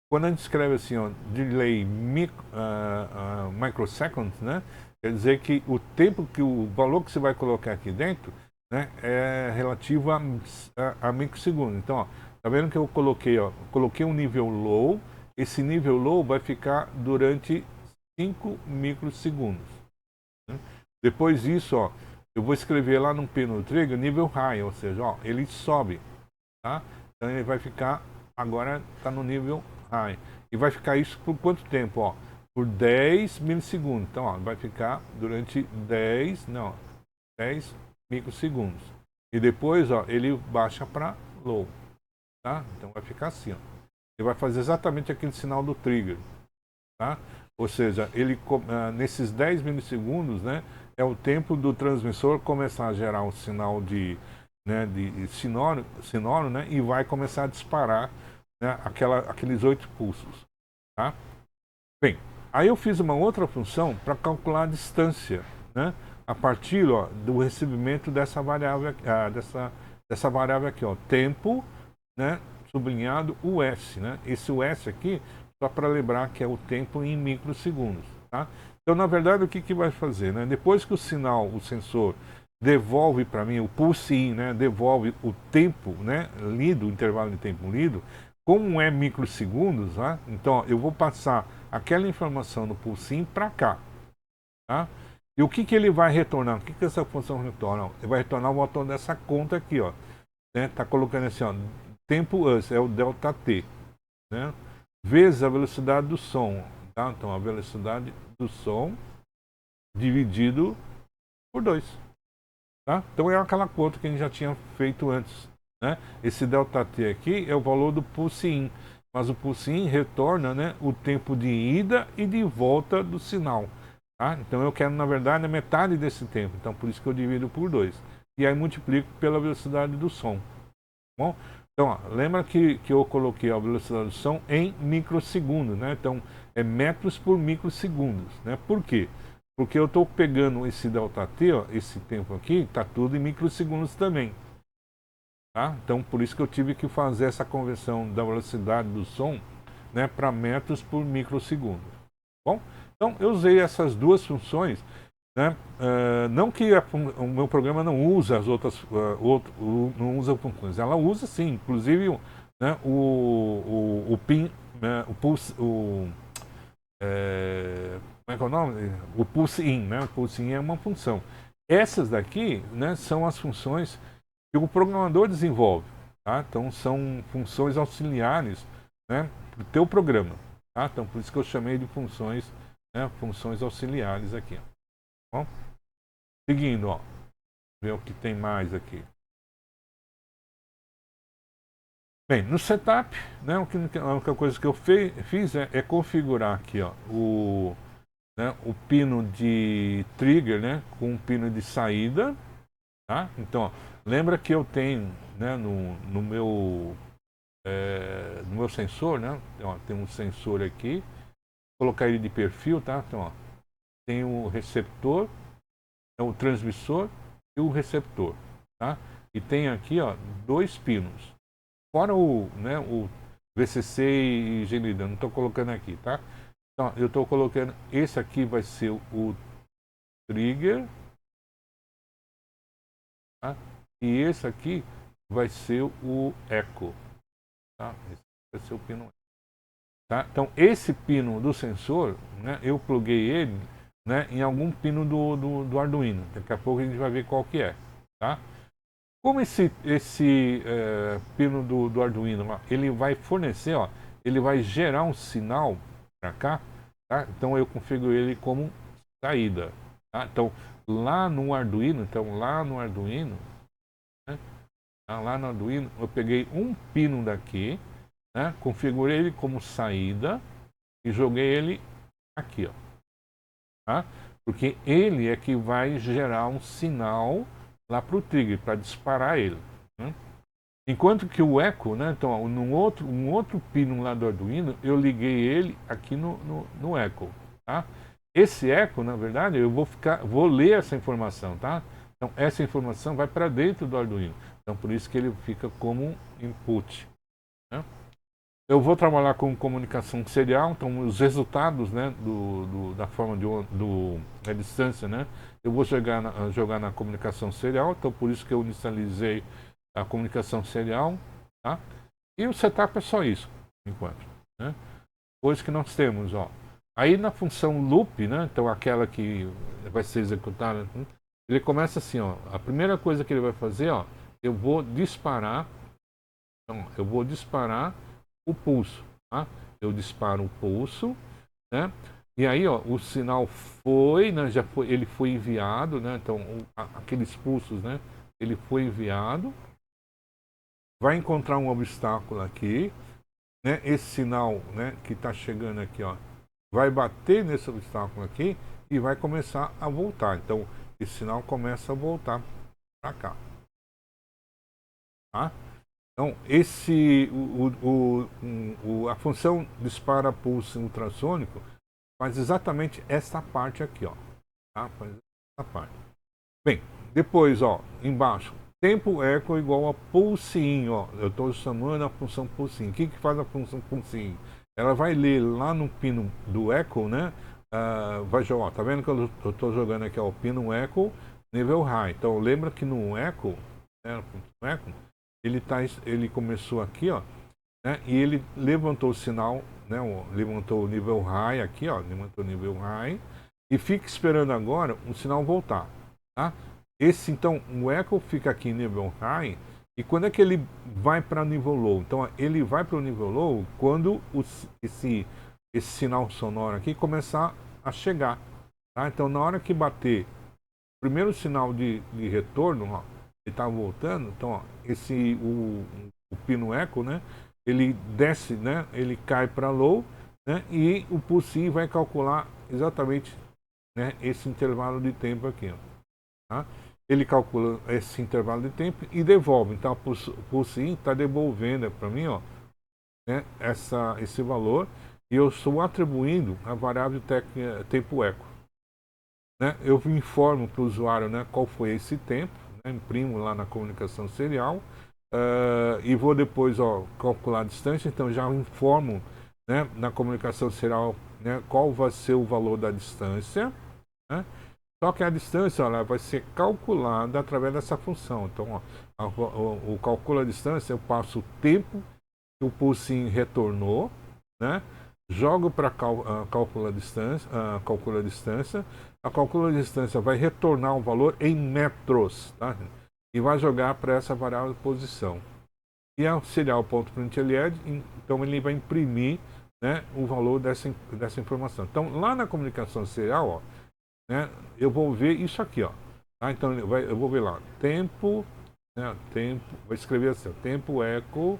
Quando a gente escreve assim, ó, delay microseconds, né? Quer dizer que o tempo que o valor que você vai colocar aqui dentro, né, é relativo a microsegundos. Então, ó, tá vendo que eu coloquei, ó, coloquei um nível low. Esse nível low vai ficar durante 5 microsegundos, né? Depois disso, ó, eu vou escrever lá no pino trigger nível high, ou seja, ó, ele sobe, tá? Então ele vai ficar, agora está no nível high. E vai ficar isso por quanto tempo? Ó? Por 10 milissegundos. Então, ó, vai ficar durante 10 microsegundos. E depois, ó, ele baixa para low, tá? Então vai ficar assim, ó. Ele vai fazer exatamente aquele sinal do trigger, tá? Ou seja, ele nesses 10 milissegundos, né, é o tempo do transmissor começar a gerar um sinal né, de sinônimo, né, e vai começar a disparar, né, aqueles 8 pulsos, tá? Bem, aí eu fiz uma outra função para calcular a distância, né, a partir, ó, do recebimento dessa variável, dessa variável aqui, ó, tempo, né, sublinhado US, né? Esse US aqui, só para lembrar que é o tempo em microsegundos, tá? Então, na verdade, o que que vai fazer, né? Depois que o sinal, o sensor devolve para mim o pulse-in, né? Devolve o tempo, né, lido, o intervalo de tempo lido, como é microsegundos, tá? Então, ó, eu vou passar aquela informação do pulse-in para cá, tá? E o que que ele vai retornar? O que que essa função retorna? Ele vai retornar o valor dessa conta aqui, ó, né? Tá colocando assim, ó, tempo US é o delta T, né? Vezes a velocidade do som, tá? Então a velocidade do som dividido por 2, tá? Então é aquela conta que a gente já tinha feito antes, né? Esse delta T aqui é o valor do pulse-in, mas o pulse-in retorna, né, o tempo de ida e de volta do sinal, tá? Então eu quero, na verdade, a metade desse tempo, então por isso que eu divido por 2 e aí multiplico pela velocidade do som, tá bom? Então, ó, lembra que eu coloquei a velocidade do som em microsegundos, né? Então, é metros por microsegundos, né? Por quê? Porque eu estou pegando esse ΔT, ó, esse tempo aqui, está tudo em microsegundos também, tá? Então, por isso que eu tive que fazer essa conversão da velocidade do som, né, para metros por microsegundo. Bom, então eu usei essas duas funções, né? Não que o meu programa não usa as outras, não usa funções, ela usa sim, inclusive, né, o pin, né, o pulse, como é que é o nome? O pulse-in, né? O pulse-in é uma função. Essas daqui, né, são as funções que o programador desenvolve, tá? Então são funções auxiliares, né, para o teu programa, tá? Então por isso que eu chamei de funções, né, funções auxiliares aqui, ó. Bom, seguindo, ó, ver o que tem mais aqui. Bem, no setup, né, a única coisa que eu fiz é configurar aqui, ó, né, o pino de trigger, né, com o pino de saída, tá? Então, ó, lembra que eu tenho, né, no meu sensor, né, ó, tem um sensor aqui, vou colocar ele de perfil, tá? Então, ó, tem o receptor, o transmissor e o receptor, tá? E tem aqui, ó, dois pinos. Fora né, o VCC e Gelida, não estou colocando aqui, tá? Então, eu estou colocando, esse aqui vai ser o trigger, tá? E esse aqui vai ser o eco, tá? Esse vai ser o pino eco. Tá? Então, esse pino do sensor, né, eu pluguei ele, né, em algum pino do Arduino. Daqui a pouco a gente vai ver qual que é. Tá? Como esse pino do Arduino, ó, ele vai fornecer, ó, ele vai gerar um sinal para cá, tá? Então eu configuro ele como saída. Tá? Então, lá no Arduino, né, lá no Arduino, eu peguei um pino daqui, né, configurei ele como saída e joguei ele aqui, ó, tá? Porque ele é que vai gerar um sinal lá para o trigger, para disparar ele, né? Enquanto que o eco, né, então, um outro pino lá do Arduino, eu liguei ele aqui no eco, tá? Esse eco, na verdade, eu vou ler essa informação, tá? Então, essa informação vai para dentro do Arduino. Então, por isso que ele fica como input, né? Eu vou trabalhar com comunicação serial, então os resultados, né, da forma da distância, né, eu vou jogar na comunicação serial, então por isso que eu inicializei a comunicação serial, tá? E o setup é só isso, por enquanto, né? Coisa que nós temos, ó. Aí na função loop, né, então aquela que vai ser executada, ele começa assim, ó. A primeira coisa que ele vai fazer, ó, eu vou disparar o pulso, tá? Eu disparo o pulso, né? E aí, ó, o sinal foi, né? Ele foi enviado, né? Então, aqueles pulsos, né? Ele foi enviado, vai encontrar um obstáculo aqui, né? Esse sinal, né? Que está chegando aqui, ó, vai bater nesse obstáculo aqui e vai começar a voltar. Então, esse sinal começa a voltar para cá, tá? Então, a função dispara pulso ultrassônico faz exatamente essa parte aqui, ó. Tá? Faz essa parte. Bem, depois, ó, embaixo, tempo eco igual a pulse in, ó. Eu estou chamando a função pulse in. O que faz a função pulse in? Ela vai ler lá no pino do eco, né? Vai jogar, ó, tá vendo que eu estou jogando aqui, ó, o pino eco nível high. Então, lembra que no eco, né, no eco, ele começou aqui, ó, né, e ele levantou o sinal, né, levantou o nível high aqui, ó, levantou o nível high e fica esperando agora o sinal voltar, tá? Então, o echo fica aqui em nível high e quando é que ele vai para nível low? Então, ó, ele vai para o nível low quando esse sinal sonoro aqui começar a chegar, tá? Então, na hora que bater o primeiro sinal de retorno, ó, ele está voltando, então, ó, o pino eco, né, ele desce, né, ele cai para low, né, e o pulse vai calcular exatamente, né, esse intervalo de tempo aqui, ó, tá? Ele calcula esse intervalo de tempo e devolve. Então, o pulse está devolvendo para mim, ó, né, esse valor, e eu estou atribuindo a variável tempo eco, né? Eu informo para o usuário, né, qual foi esse tempo, né, imprimo lá na comunicação serial, e vou depois, ó, calcular a distância. Então já informo, né, na comunicação serial, né, qual vai ser o valor da distância, né? Só que a distância, ela vai ser calculada através dessa função. Então, ó, o cálculo da distância, eu passo o tempo que o pulsinho retornou, né? Jogo para calcular a distância, calcula a distância. A calcula a distância vai retornar o valor em metros, tá? E vai jogar para essa variável de posição. E a serial.println, então ele vai imprimir, né, o valor dessa informação. Então, lá na comunicação serial, ó, né, eu vou ver isso aqui, ó. Tá? Então, eu vou ver lá, tempo, né, vai escrever assim, ó, tempo eco,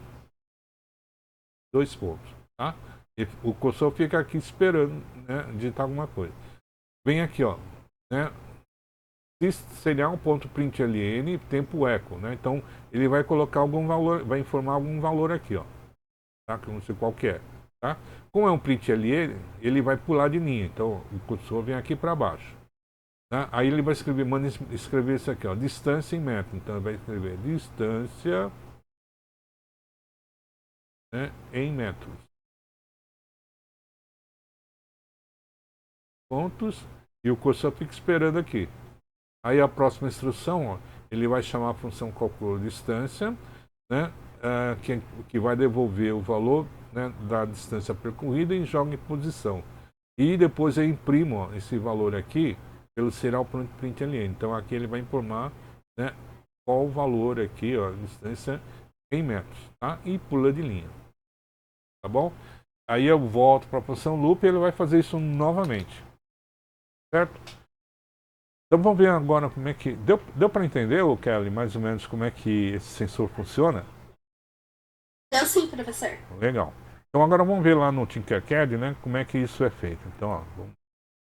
dois pontos, tá? E o cursor fica aqui esperando, né, digitar alguma coisa. Vem aqui, ó, né, serial.println tempo eco, né? Então ele vai colocar algum valor, vai informar algum valor aqui, ó, tá? Que eu não sei qual que é, tá? Como é um println, ele vai pular de linha, então o cursor vem aqui para baixo, tá? Aí ele vai escrever isso aqui, ó, distância em metro. Então ele vai escrever distância, né, em metros. Pontos, e o cursor fica esperando aqui. Aí a próxima instrução, ó, ele vai chamar a função calcula distância, né, que vai devolver o valor, né, da distância percorrida e joga em posição. E depois eu imprimo, ó, esse valor aqui pelo serial println. Então aqui ele vai informar, né, qual o valor aqui, ó, distância em metros, tá? E pula de linha, tá bom? Aí eu volto para a função loop e ele vai fazer isso novamente, certo? Então vamos ver agora como é que... Deu para entender, Kelly, mais ou menos como é que esse sensor funciona? Deu sim, professor. Legal. Então agora vamos ver lá no Tinkercad, né, como é que isso é feito. Então, ó, vamos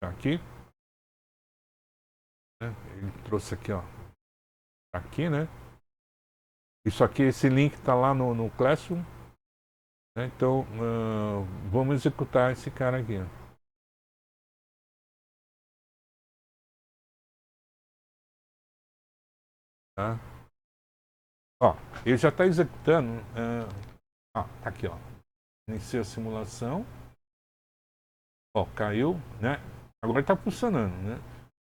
aqui. Né, ele trouxe aqui, ó. Aqui, né? Isso aqui, esse link está lá no Classroom. Né, então, vamos executar esse cara aqui. Ó. Tá? Ó, ele já está executando. Tá aqui, ó. Iniciei a simulação. Ó, caiu, né? Agora está funcionando, né?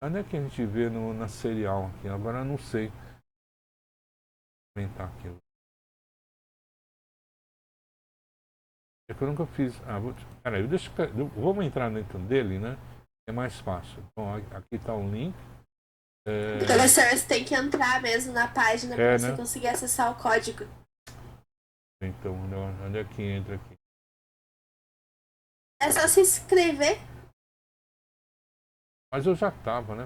Onde é que a gente vê na serial aqui? Agora eu não sei. Vou inventar aqui. É que eu nunca fiz. Peraí, vamos entrar dentro dele, né? É mais fácil. Bom, aqui está o link. Professor, você tem que entrar mesmo na página para você Né? conseguir acessar o código. Então, onde é que entra aqui? É só se inscrever. Mas eu já estava, né?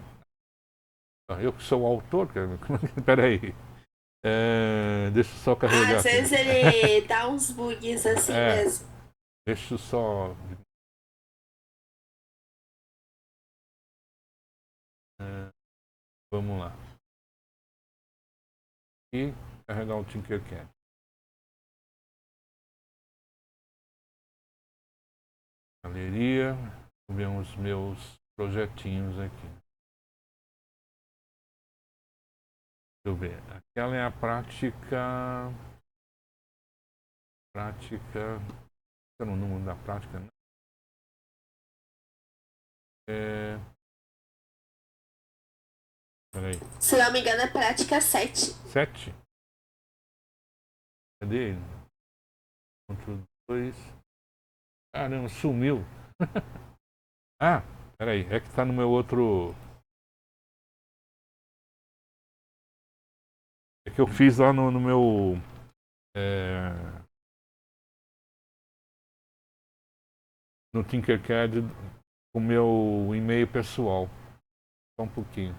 Eu que sou o autor, peraí. Deixa eu só carregar Às aqui. vezes ele dá uns bugs assim mesmo. Deixa eu só. Vamos lá. E carregar o Tinkercad. Galeria. Vou ver os meus projetinhos aqui. Deixa eu ver. Aquela é a prática. Eu não número da prática, né? Peraí. Se não me engano, é prática 7. 7? Cadê ele? Ctrl 2. Caramba, sumiu. Peraí. É que tá no meu outro. É que eu fiz lá no meu. No Tinkercad o meu e-mail pessoal. Só um pouquinho.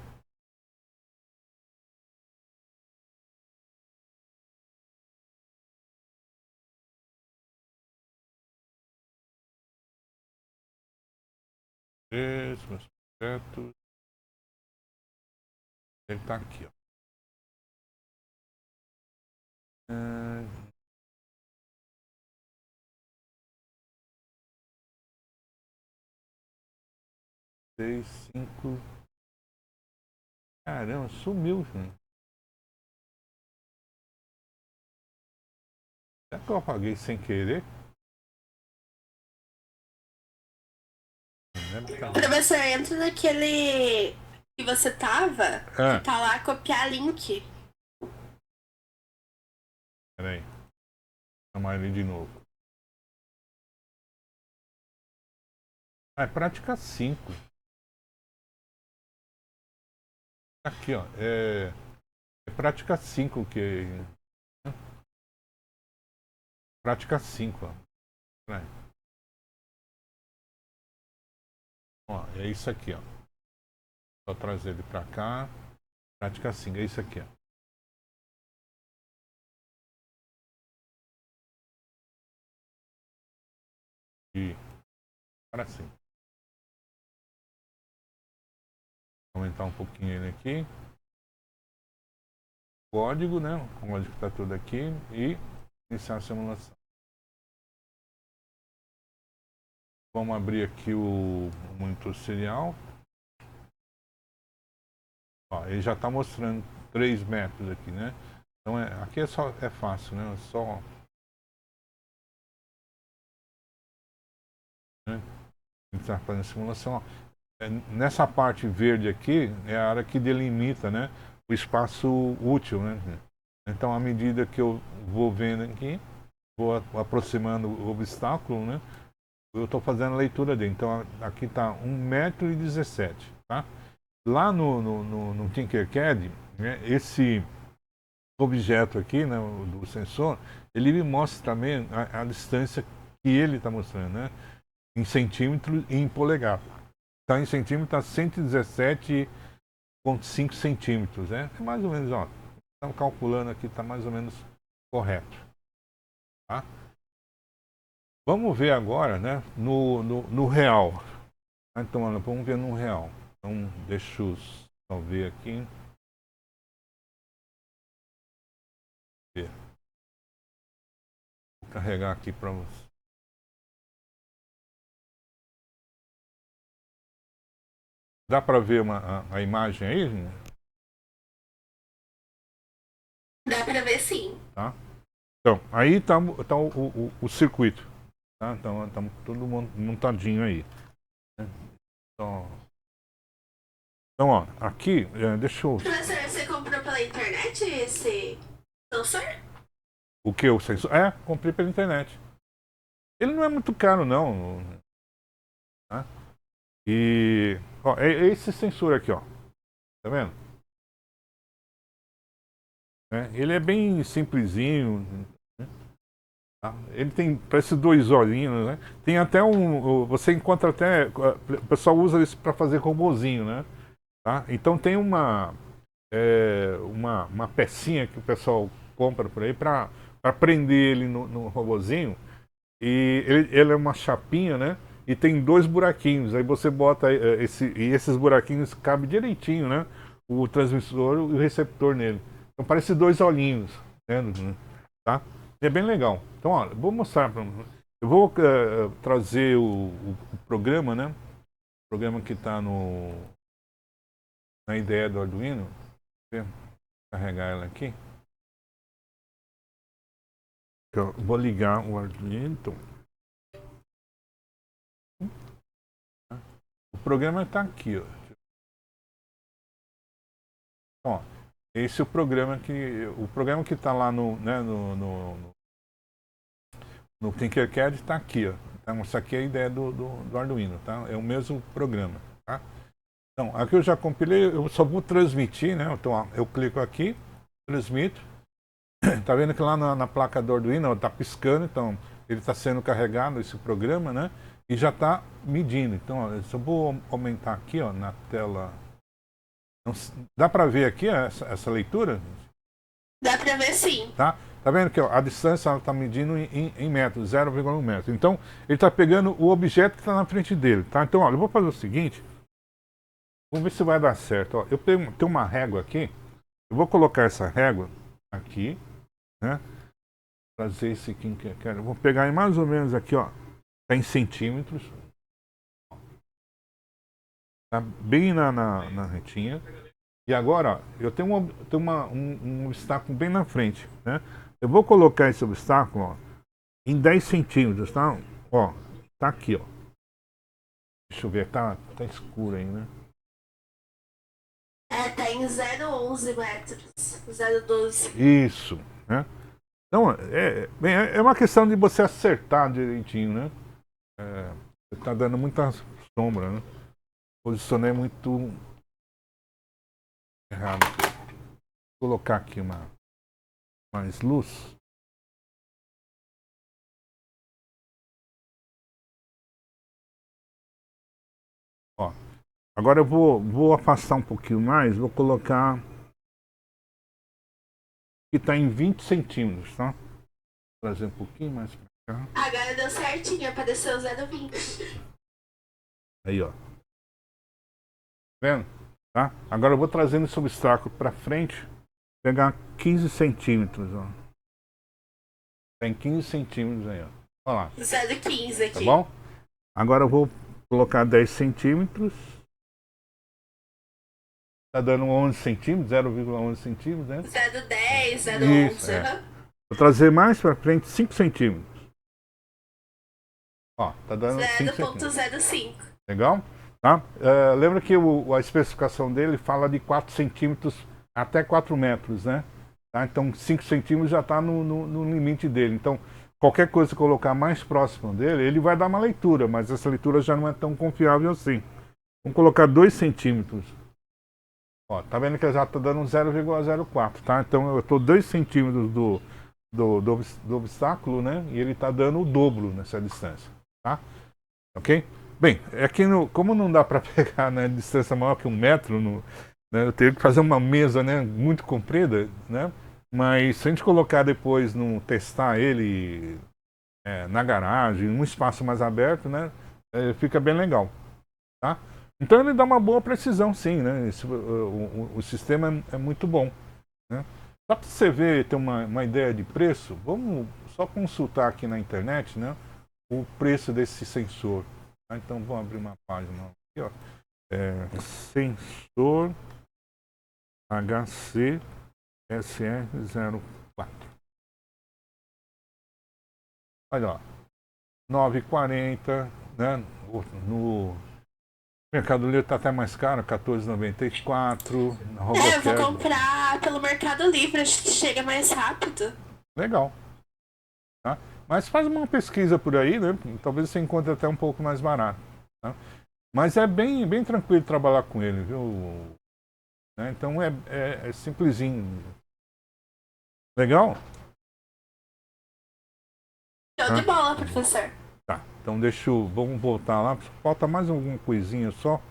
Meus projetos. Ele tá aqui, ó. 6, 5. Caramba, sumiu, gente. Será que eu apaguei sem querer? Professor, entra naquele que você tava, que tá lá, copiar link. Peraí. Vou chamar ele de novo. É prática 5. Aqui, ó. É prática 5 que. Prática 5, ó. Peraí. Ó, é isso aqui, ó. Só trazer ele pra cá. Prática 5, é isso aqui, ó. E agora sim. Vou aumentar um pouquinho ele aqui. Código, né? O código está tudo aqui. E iniciar a simulação. Vamos abrir aqui o monitor serial. Ó, ele já está mostrando 3 métodos aqui, né? Então aqui é fácil, né? É só, né? Está fazendo simulação. Nessa parte verde aqui é a área que delimita, né? o espaço útil, né? Então, à medida que eu vou vendo aqui, vou aproximando o obstáculo, né? Eu estou fazendo a leitura dele. Então, aqui está 1,17 m, tá? Lá no Tinkercad, né, esse objeto aqui, né, do sensor, ele me mostra também a distância que ele está mostrando, né? Em centímetros e em polegar. Então, em centímetros está 117,5 centímetros, né? É mais ou menos, ó. Estamos calculando aqui, está mais ou menos correto. Tá? Vamos ver agora, né, no real. Então, vamos ver no real. Então, deixa eu só ver aqui. Vou carregar aqui para você. Dá para ver a imagem aí? Dá pra ver sim. Tá? Então, aí está o circuito. Tá? Então, estamos tudo montadinho aí. Então, ó, aqui, deixa eu... Professor, você comprou pela internet esse sensor? O que? O sensor? Comprei pela internet. Ele não é muito caro, não. Tá? E, ó, é esse sensor aqui, ó. Tá vendo? Ele é bem simplesinho. Né? Tá? Ele tem, parece dois olhinhos, né? Tem até você encontra até, o pessoal usa isso para fazer robozinho, né? Tá? Então tem uma pecinha que o pessoal compra por aí para prender ele no robozinho. E ele é uma chapinha, né? E tem dois buraquinhos. Aí você bota e esses buraquinhos cabem direitinho, né? O transmissor e o receptor nele. Então parece dois olhinhos, né? Tá? É bem legal. Então, olha, vou mostrar para vocês. Eu vou trazer o programa, né? O programa que está na ideia do Arduino. Vou carregar ela aqui. Eu vou ligar o Arduino. Então. O programa está aqui, ó. Ó, esse é o programa que está lá no Tinkercad está aqui, ó. Então, isso aqui é a ideia do Arduino, tá? É o mesmo programa, tá? Então, aqui eu já compilei, eu só vou transmitir, né? Então, ó, eu clico aqui, transmito. Tá vendo que lá na placa do Arduino está piscando, então ele está sendo carregado, esse programa, né? E já está medindo. Então, ó, eu só vou aumentar aqui, ó, na tela. Então, dá para ver aqui, ó, essa leitura? Dá pra ver sim. Tá vendo que ó, a distância está medindo em metros, 0,1 metro. Então, ele está pegando o objeto que está na frente dele, tá? Então, olha, eu vou fazer o seguinte. Vamos ver se vai dar certo. Ó, eu tenho uma régua aqui. Eu vou colocar essa régua aqui, né? Trazer esse aqui que eu quero. Eu vou pegar mais ou menos aqui, ó. Tá em centímetros. Tá bem na retinha. E agora, ó, eu tenho um obstáculo bem na frente, né? Eu vou colocar esse obstáculo, ó, em 10 centímetros, tá? Ó, tá aqui, ó. Deixa eu ver, tá escuro aí, né? Tá em 0,11 metros. 0,12. Isso, né? Então, é uma questão de você acertar direitinho, né? Você tá dando muita sombra, né? Posicionei muito errado. Vou colocar aqui mais luz. Ó, agora eu vou afastar um pouquinho mais, vou colocar que está em 20 centímetros, tá? Vou trazer um pouquinho mais para cá. Agora deu certinho, apareceu 0,20. Aí, ó. Vendo? Tá? Agora eu vou trazendo esse obstáculo para frente, pegar 15 centímetros, ó. Tem 15 centímetros aí, ó. Olha lá. 0,15 aqui. Tá bom? Agora eu vou colocar 10 centímetros. Tá dando 11 centímetros, 0,11 centímetros, né? 0,10, 0,11. Vou trazer mais para frente 5 centímetros. Ó, tá dando 0,05. Legal? Tá? Lembra que a especificação dele fala de 4 centímetros até 4 metros, né? Tá? Então 5 centímetros já está no limite dele. Então qualquer coisa que colocar mais próximo dele, ele vai dar uma leitura, mas essa leitura já não é tão confiável assim. Vamos colocar 2 centímetros. Ó, tá vendo que já está dando 0,04, tá? Então eu estou 2 centímetros do obstáculo, né? E ele está dando o dobro nessa distância, tá? Ok? Bem, aqui como não dá para pegar, né, distância maior que 1 metro, né, eu teria que fazer uma mesa, né, muito comprida, né? Mas se a gente colocar depois, testar ele na garagem, num espaço mais aberto, né, fica bem legal, tá? Então ele dá uma boa precisão, sim, né? O sistema é muito bom, né? Só para você ver, ter uma ideia de preço, vamos só consultar aqui na internet, né, o preço desse sensor. Tá? Então vamos abrir uma página aqui, ó. Sensor HC SR04. Olha, ó, 9,40, né? No Mercado Livre está até mais caro, 14,94. Eu vou comprar pelo Mercado Livre, acho que chega mais rápido. Legal. Tá? Mas faz uma pesquisa por aí, né? Talvez você encontre até um pouco mais barato. Tá? Mas é bem tranquilo trabalhar com ele, viu? Né? Então é simplesinho. Legal? Show de bola, professor. Tá, então vamos voltar lá. Falta mais alguma coisinha só.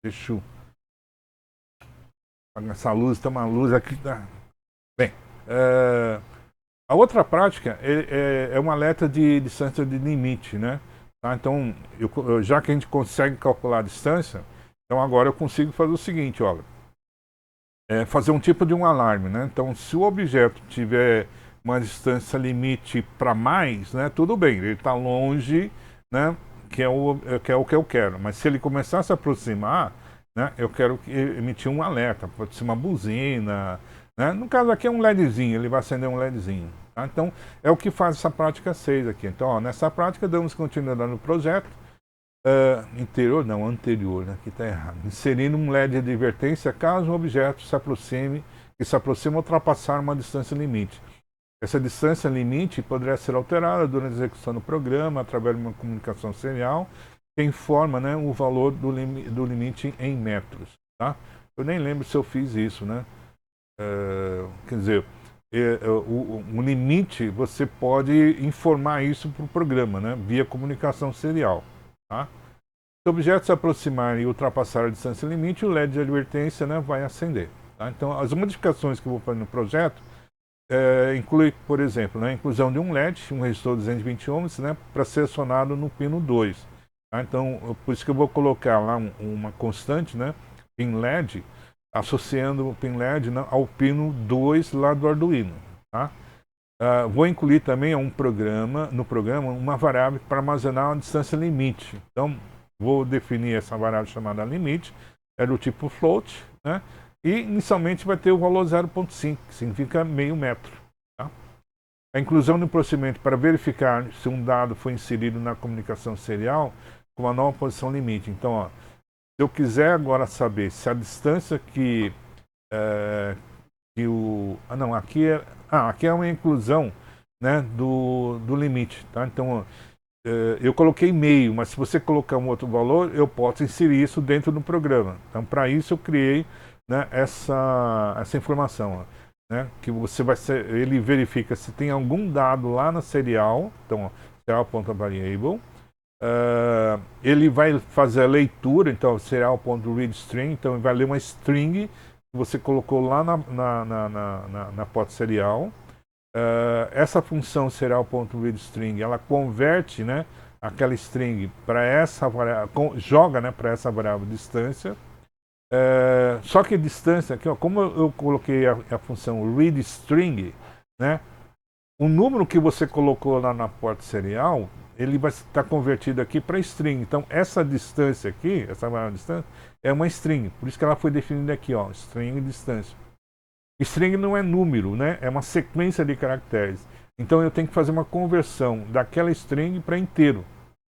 Deixa eu apagar essa luz, tem uma luz aqui. Tá. Bem, a outra prática é um alerta de distância de limite, né? Tá? Então, já que a gente consegue calcular a distância, então agora eu consigo fazer o seguinte, olha. Fazer um tipo de um alarme, né? Então, se o objeto tiver uma distância limite para mais, né? Tudo bem, ele está longe, né? Que é o que eu quero. Mas se ele começar a se aproximar, né? Eu quero emitir um alerta, pode ser uma buzina, né? No caso aqui é um LEDzinho, ele vai acender um LEDzinho. Tá? Então, é o que faz essa prática 6 aqui. Então, ó, nessa prática, damos continuidade no projeto. Anterior, né? Aqui está errado. Inserindo um LED de advertência caso um objeto se aproxime ou ultrapassar uma distância limite. Essa distância limite poderá ser alterada durante a execução do programa através de uma comunicação serial que informa, né, o valor do limite em metros. Tá? Eu nem lembro se eu fiz isso, né? Quer dizer, o limite você pode informar isso para o programa, né? Via comunicação serial. Tá? Se o objeto se aproximar e ultrapassar a distância limite, o LED de advertência, né, vai acender. Tá? Então, as modificações que eu vou fazer no projeto inclui, por exemplo, né, a inclusão de um LED, um resistor de 220 ohms, né, para ser acionado no pino 2. Tá? Então, por isso que eu vou colocar lá uma constante, né, pin LED, associando o pin LED, né, ao pino 2 lá do Arduino. Tá? Vou incluir também no programa uma variável para armazenar uma distância limite. Então, vou definir essa variável chamada limite, é do tipo float, né? E inicialmente vai ter o valor 0,5, que significa meio metro. Tá? A inclusão do procedimento para verificar se um dado foi inserido na comunicação serial com uma nova posição limite. Então, ó, se eu quiser agora saber se a distância que aqui é uma inclusão, né, do limite, tá? Então, eu coloquei meio, mas se você colocar um outro valor, eu posso inserir isso dentro do programa. Então, para isso eu criei, né, essa informação, né, que ele verifica se tem algum dado lá na serial, então, serial.variable, ele vai fazer a leitura, então, serial.readString, então ele vai ler uma string que você colocou lá na porta serial. Essa função serial.readString, ela converte, né, aquela string para essa variável, joga, né, para essa variável distância. Só que distância aqui, ó, como eu coloquei a função readString, né, o número que você colocou lá na porta serial, ele vai estar convertido aqui para string. Então, essa distância aqui, essa variável distância, é uma string. Por isso que ela foi definida aqui, ó, string distância. String não é número, né? É uma sequência de caracteres. Então, eu tenho que fazer uma conversão daquela string para inteiro,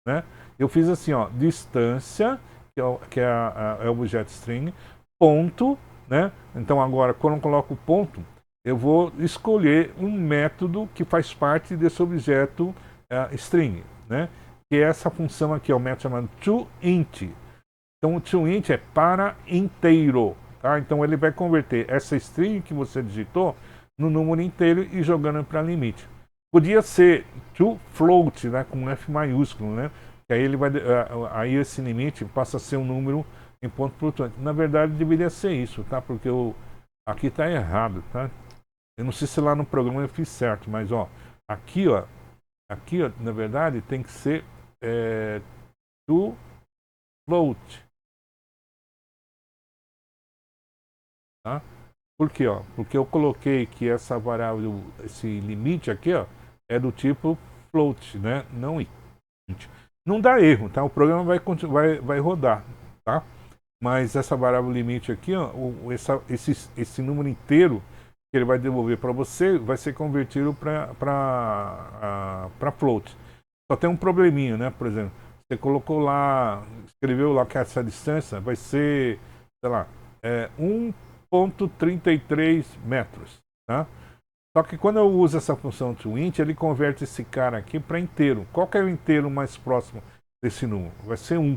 né? Eu fiz assim, ó, distância, que é o objeto string, ponto, né? Então agora, quando eu coloco ponto, eu vou escolher um método que faz parte desse objeto string, né? Que é essa função aqui, é o método chamado toInt. Então o toInt é para inteiro, tá? Então ele vai converter essa string que você digitou no número inteiro e jogando para limite. Podia ser toFloat, né, com F maiúsculo, né? Que aí ele vai, aí esse limite passa a ser um número em ponto flutuante. Na verdade deveria ser isso, tá? Porque aqui está errado, tá? Eu não sei se lá no programa eu fiz certo, mas ó, aqui ó, na verdade tem que ser toFloat. Tá? Por quê? Ó? Porque eu coloquei que essa variável, esse limite aqui, ó, é do tipo float, né? Não int. Não dá erro, tá? O programa vai rodar, tá? Mas essa variável limite aqui, ó, esse número inteiro que ele vai devolver para você vai ser convertido para float. Só tem um probleminha, né? Por exemplo, você colocou lá, escreveu lá que essa distância vai ser, sei lá, 1,33 metros, tá? Só que quando eu uso essa função toInt, ele converte esse cara aqui para inteiro. Qual que é o inteiro mais próximo desse número? Vai ser 1.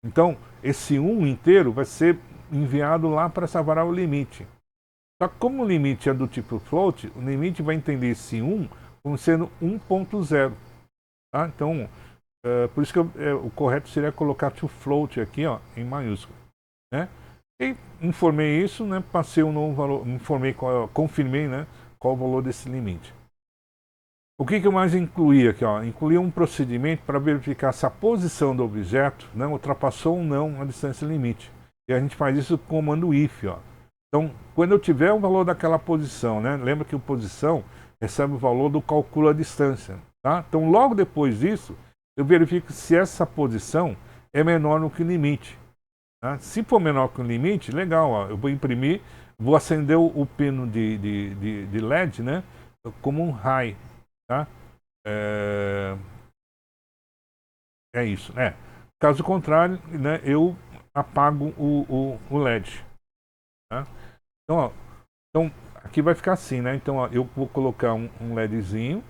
Então, esse 1 inteiro vai ser enviado lá para essa variável limite. Só que como o limite é do tipo float, o limite vai entender esse 1 como sendo 1.0. Tá? Então, por isso que o correto seria colocar toFloat aqui, ó, em maiúsculo, né? E informei isso, né? Passei um novo valor, confirmei, né? Qual o valor desse limite. O que eu mais incluí aqui? Ó? Incluí um procedimento para verificar se a posição do objeto, né, ultrapassou ou não a distância limite. E a gente faz isso com o comando if. Ó. Então, quando eu tiver o valor daquela posição, né, lembra que a posição recebe o valor do cálculo à distância. Tá? Então, logo depois disso, eu verifico se essa posição é menor do que o limite. Tá? Se for menor que o limite, legal, ó, eu vou imprimir, vou acender o pino de LED, né, como um high. Tá? É isso, né? Caso contrário, né, eu apago o LED. Tá? Então, ó, então, aqui vai ficar assim, né? Então, ó, eu vou colocar um LEDzinho,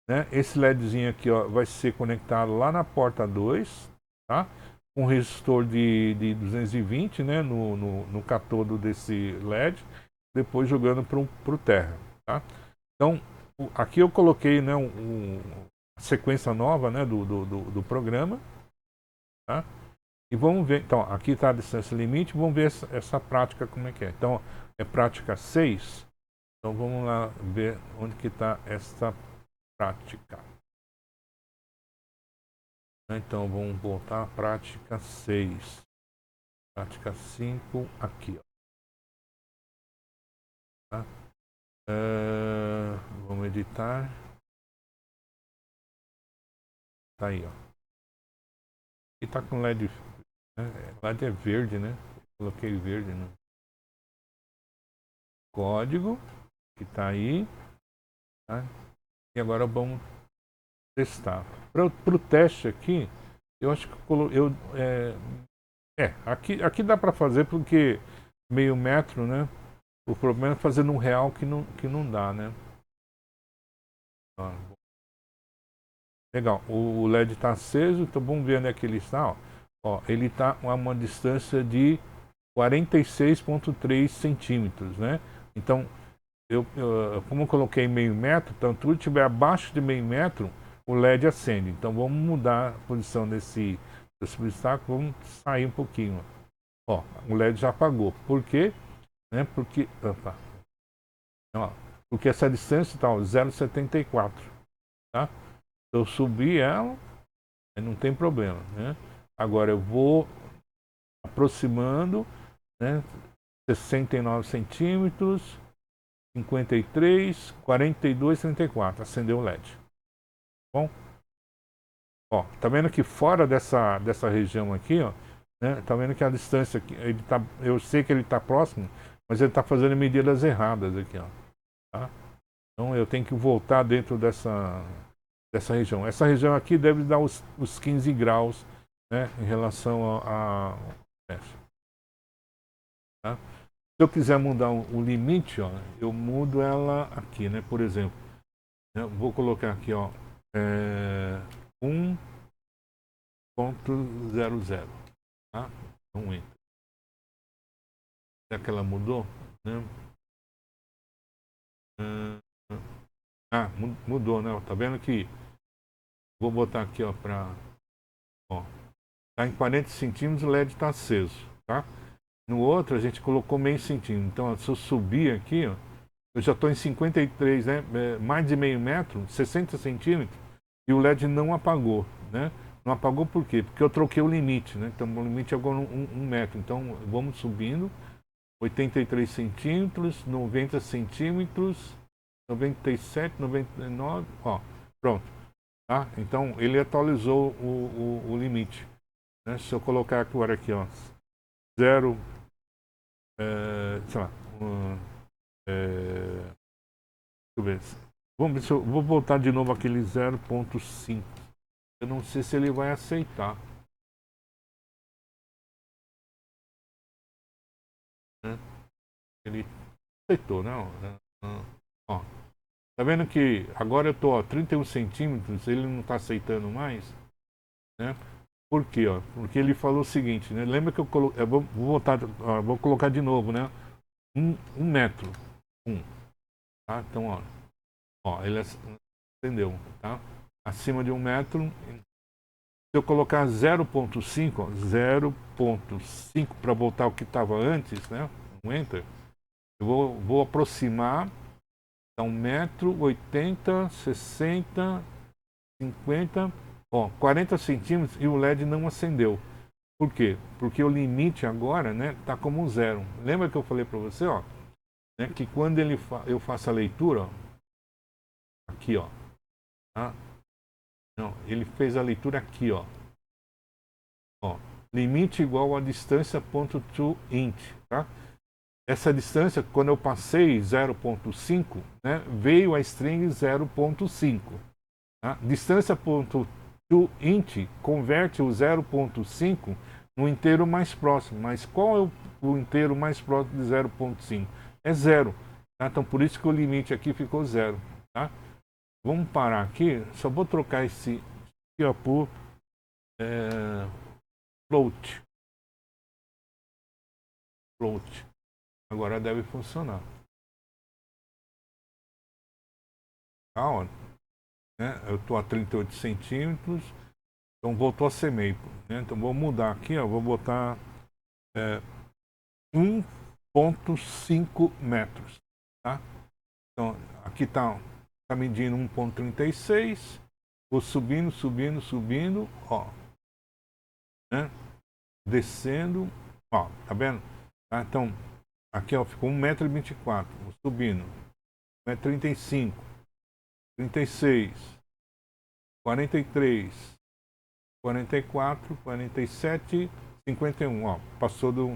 né? Esse LEDzinho aqui, ó, vai ser conectado lá na porta 2, tá? Com um resistor de 220, né? No catodo desse LED, depois jogando para o terra, tá? Então, aqui eu coloquei, né, a sequência nova, né, do programa, tá? E vamos ver, então, aqui está a distância limite, vamos ver essa prática como é que é. Então, é prática 6, então vamos lá ver onde que está essa prática. Então, vamos voltar à prática 6. Prática 5, aqui, ó. Tá? Vamos editar. Tá aí, ó. E tá com LED, né? LED é verde, né? Coloquei verde no código que tá aí, tá? E agora vamos testar. Para o teste aqui, eu acho que aqui dá para fazer porque meio metro, né? O problema é fazer no real que não dá, né? Legal, o LED está aceso, então vamos ver onde é que ele está. Ó, ele está a uma distância de 46,3 centímetros, né? Então, como eu coloquei meio metro, então tudo que estiver abaixo de meio metro, o LED acende. Então vamos mudar a posição desse obstáculo, vamos sair um pouquinho. Ó, o LED já apagou. Por quê? Né? Porque essa distância está 0,74, tá? Se eu subir ela, não tem problema, né? Agora eu vou aproximando, né? 69 centímetros, 53, 42, 34. Acendeu o LED. Bom? Ó, tá vendo que fora dessa região aqui, ó, né? Tá vendo que a distância aqui, eu sei que ele está próximo, mas ele está fazendo medidas erradas aqui, ó. Tá? Então eu tenho que voltar dentro dessa região. Essa região aqui deve dar os 15 graus né, em relação a teste. Tá? Se eu quiser mudar o limite, ó, eu mudo ela aqui, né? Por exemplo, eu vou colocar aqui, ó, 1.00, tá? Então entra. Será que ela mudou? Né? Mudou, né? Tá vendo que vou botar aqui, ó, ó, tá em 40 centímetros, o LED tá aceso, tá? No outro a gente colocou meio centímetro. Então, ó, se eu subir aqui, ó, eu já estou em 53, né? Mais de meio metro, 60 centímetros, e o LED não apagou, né? Não apagou por quê? Porque eu troquei o limite, né? Então o limite é agora 1 metro. Então vamos subindo, 83 centímetros, 90 centímetros, 97, 99, ó, pronto. Tá? Então ele atualizou o limite. Né? Se eu colocar agora aqui, ó, 0, sei lá, deixa eu ver. Vamos ver se eu vou voltar de novo aquele 0.5. Eu não sei se ele vai aceitar. Né? Ele aceitou, não? Ó, tá vendo que agora eu tô a 31 centímetros, ele não tá aceitando mais, né? Por quê, ó? Porque ele falou o seguinte, né? Lembra que eu vou voltar, ó, vou colocar de novo, né? 1 metro. Tá? Então, ó, ele acendeu, tá? Acima de 1 metro. Se eu colocar 0.5, 0.5 para voltar ao que estava antes, né? Um enter. Eu vou aproximar a 1 metro, 80, 60, 50, ó, 40 centímetros e o LED não acendeu. Por quê? Porque o limite agora, né, tá como 0. Lembra que eu falei para você, ó, né, que quando eu faço a leitura, ó, aqui, ó, tá? Não, ele fez a leitura aqui, ó. Ó, limite igual a distância ponto to int, tá? Essa distância, quando eu passei 0.5, né, veio a string 0.5. Tá? Distância ponto to int converte o 0.5 no inteiro mais próximo. Mas qual é o inteiro mais próximo de 0.5? É 0. Tá? Então por isso que o limite aqui ficou 0. Tá? Vamos parar aqui. Só vou trocar esse aqui, ó, por float. Float. Agora deve funcionar. Tá, ó, né? Eu estou a 38 centímetros. Então voltou a ser meio. Né? Então vou mudar aqui, ó, vou botar 1.5 metros. Tá? Então aqui está medindo 1.36. Vou subindo, subindo, subindo. Ó, né? Descendo. Ó, tá vendo? Tá? Então aqui ó, ficou 1,24 m. Vou subindo. 1,35 m. 36. 43. 44, 47, 51. Ó, passou do.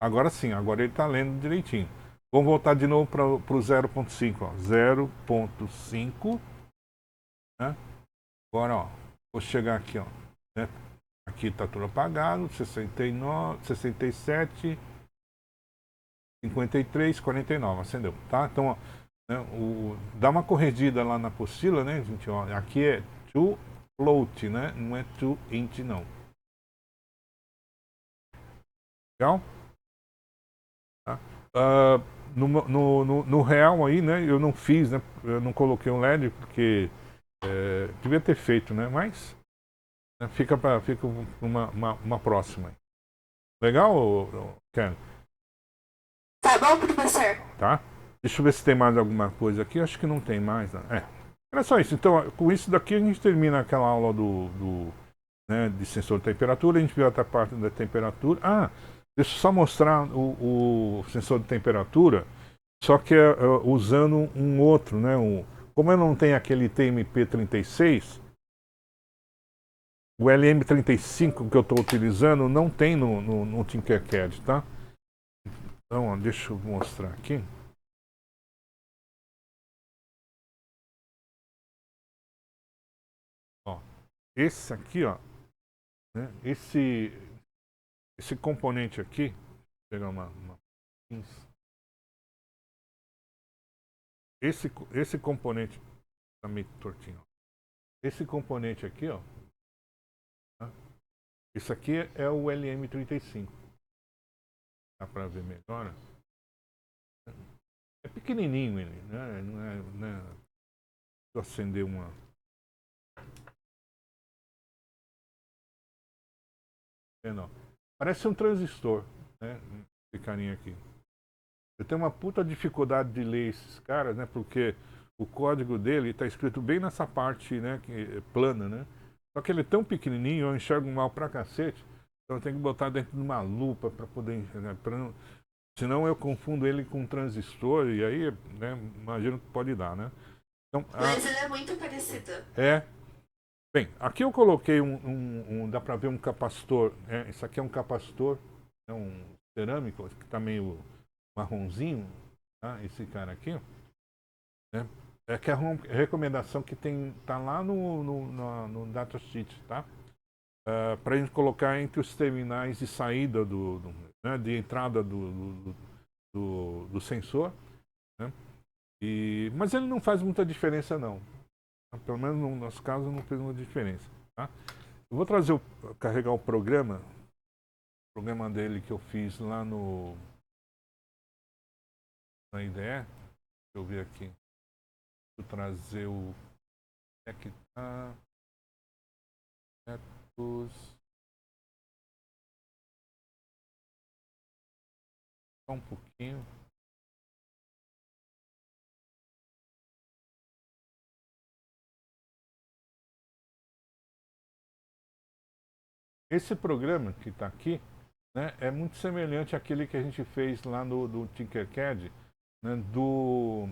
Agora sim, agora ele está lendo direitinho. Vamos voltar de novo para o 0.5. 0.5. Né? Agora, ó, vou chegar aqui. Ó, né? Aqui está tudo apagado. 69, 67, 53, 49. Acendeu. Tá? Então, ó, né, dá uma corrigida lá na apostila, né, gente? Ó, aqui é to float, né? Não é to int, não. Legal? Tá? No real aí, né? Eu não fiz, né? Eu não coloquei um LED porque devia ter feito, né? Mas né, fica uma próxima. Legal, Ken? Tá bom, professor? Tá? Deixa eu ver se tem mais alguma coisa aqui. Acho que não tem mais. Né? Era só isso. Então, com isso daqui a gente termina aquela aula né, de sensor de temperatura. A gente viu até a parte da temperatura. Deixa eu só mostrar o sensor de temperatura, só que usando um outro, né? Como eu não tenho aquele TMP36, o LM35 que eu estou utilizando não tem no Tinkercad, tá? Então, ó, deixa eu mostrar aqui. Ó, esse aqui, ó, né? Esse componente aqui, vou pegar uma esse componente tá meio tortinho. Esse componente aqui, ó, tá? Isso aqui é o LM35. Dá para ver melhor? É pequenininho ele, né? Não é... Vou acender uma... Não. Parece um transistor, né? Esse carinha aqui. Eu tenho uma puta dificuldade de ler esses caras, né? Porque o código dele está escrito bem nessa parte, né? Que é plana, né? Só que ele é tão pequenininho, eu enxergo mal pra cacete. Então eu tenho que botar dentro de uma lupa para poder enxergar. Senão eu confundo ele com um transistor e aí, né? Imagino que pode dar, né? Então, mas ele é muito parecido. É. Bem, aqui eu coloquei dá para ver um capacitor. Isso aqui é um capacitor, é um cerâmico que está meio marronzinho, tá? Esse cara aqui, né? É que a recomendação que tá lá no datasheet, tá? Para a gente colocar entre os terminais de saída né? De entrada do sensor, né? Mas ele não faz muita diferença não. Pelo menos no nosso caso não fez muita diferença, tá? Eu vou carregar o programa dele que eu fiz lá na IDE. Deixa eu ver aqui. Vou trazer o... É que tá... Só um pouquinho. Esse programa que está aqui, né, é muito semelhante àquele que a gente fez lá do Tinkercad, né, do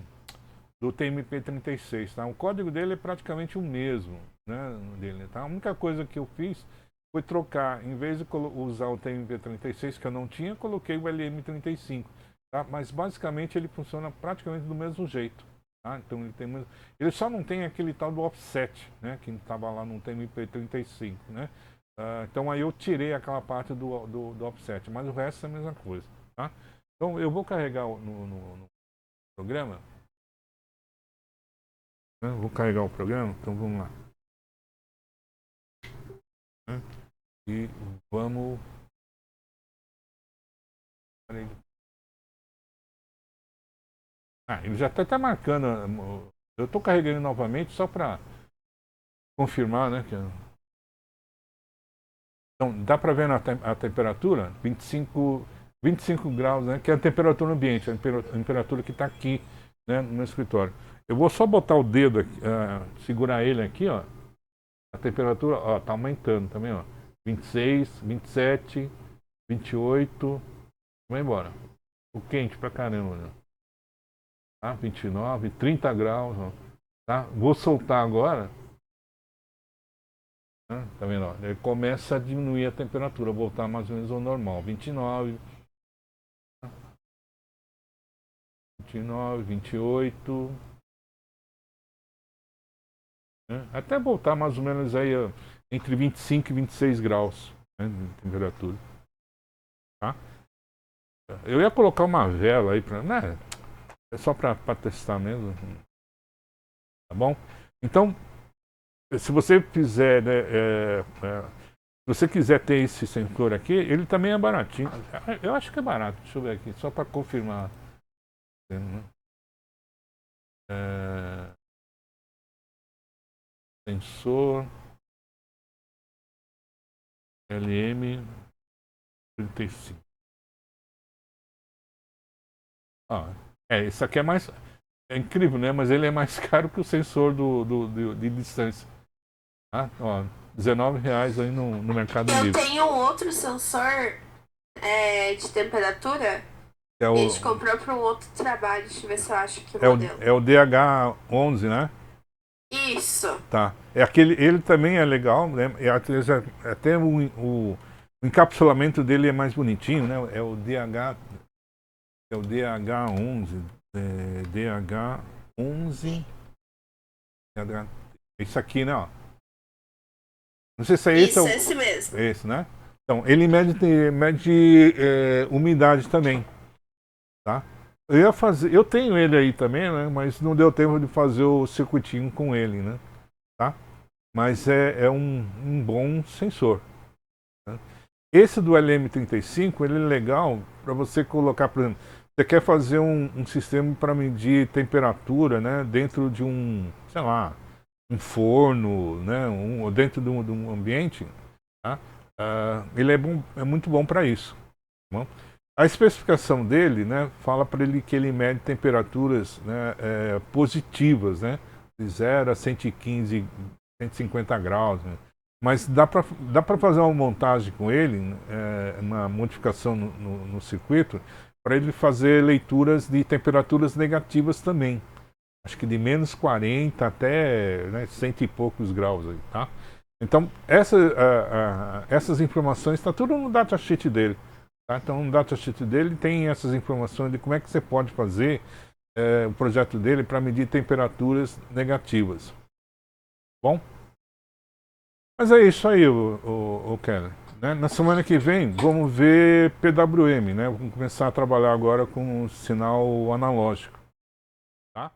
TMP36, tá? O código dele é praticamente o mesmo, né, dele, tá? A única coisa que eu fiz foi trocar, em vez de usar o TMP36 que eu não tinha, coloquei o LM35, tá? Mas basicamente ele funciona praticamente do mesmo jeito, tá? Então ele só não tem aquele tal do offset, né, que estava lá no TMP35, né? Então aí eu tirei aquela parte do offset, mas o resto é a mesma coisa, tá? Então eu vou carregar no programa. Vou carregar o programa, então vamos lá. E vamos... ele já está marcando. Eu estou carregando novamente só para confirmar, né? Então, dá para ver a temperatura? 25 graus, né? Que é a temperatura ambiente, a temperatura que está aqui, né, no meu escritório. Eu vou só botar o dedo aqui, segurar ele aqui, ó. A temperatura, ó, tá aumentando também, ó. 26, 27, 28. Vai embora. O quente pra caramba, né? Tá? 29, 30 graus, ó. Tá? Vou soltar agora. Né? Tá vendo? Ó? Ele começa a diminuir a temperatura, voltar mais ou menos ao normal. 29, 29, 28. Né? Até voltar mais ou menos aí ó, entre 25 e 26 graus, né, de temperatura. Tá? Eu ia colocar uma vela aí para, né? É só para testar mesmo. Tá bom? Então, se você fizer, né, se você quiser ter esse sensor aqui, ele também é baratinho. Eu acho que é barato. Deixa eu ver aqui, só para confirmar. Sensor LM35. Isso aqui é mais... É incrível, né? Mas ele é mais caro que o sensor de distância. Ó, R$19 aí no Mercado Livre. Eu tenho outro sensor de temperatura. A gente comprou para um outro trabalho. Deixa eu ver se eu acho que modelo. É o DH11, né? Isso. Tá. Ele também é legal, né? Até o encapsulamento dele é mais bonitinho, né? É o DH11. DH11. Isso aqui, né? Ó. Não sei se é Isso, esse. Esse mesmo. Esse, né? Então, ele mede umidade também, tá? Eu tenho ele aí também, né? Mas não deu tempo de fazer o circuitinho com ele, né? Tá? Mas é um bom sensor. Né? Esse do LM35, ele é legal para você colocar, por exemplo, você quer fazer um sistema para medir temperatura, né? Dentro de um, sei lá, um forno, né? Dentro de um ambiente, tá? Ele é muito bom para isso. Tá bom? A especificação dele, né, fala para ele que ele mede temperaturas, né, positivas, né, de 0 a 115, 150 graus. Né? Mas dá para fazer uma montagem com ele, uma modificação no circuito, para ele fazer leituras de temperaturas negativas também. Acho que de menos 40 até, né, cento e poucos graus. Aí, tá? Então, essas informações está tudo no datasheet dele. Tá? Então, no datasheet dele tem essas informações de como é que você pode fazer o projeto dele para medir temperaturas negativas. Bom? Mas é isso aí, o Keller. Né? Na semana que vem, vamos ver PWM, né? Vamos começar a trabalhar agora com sinal analógico. Tá?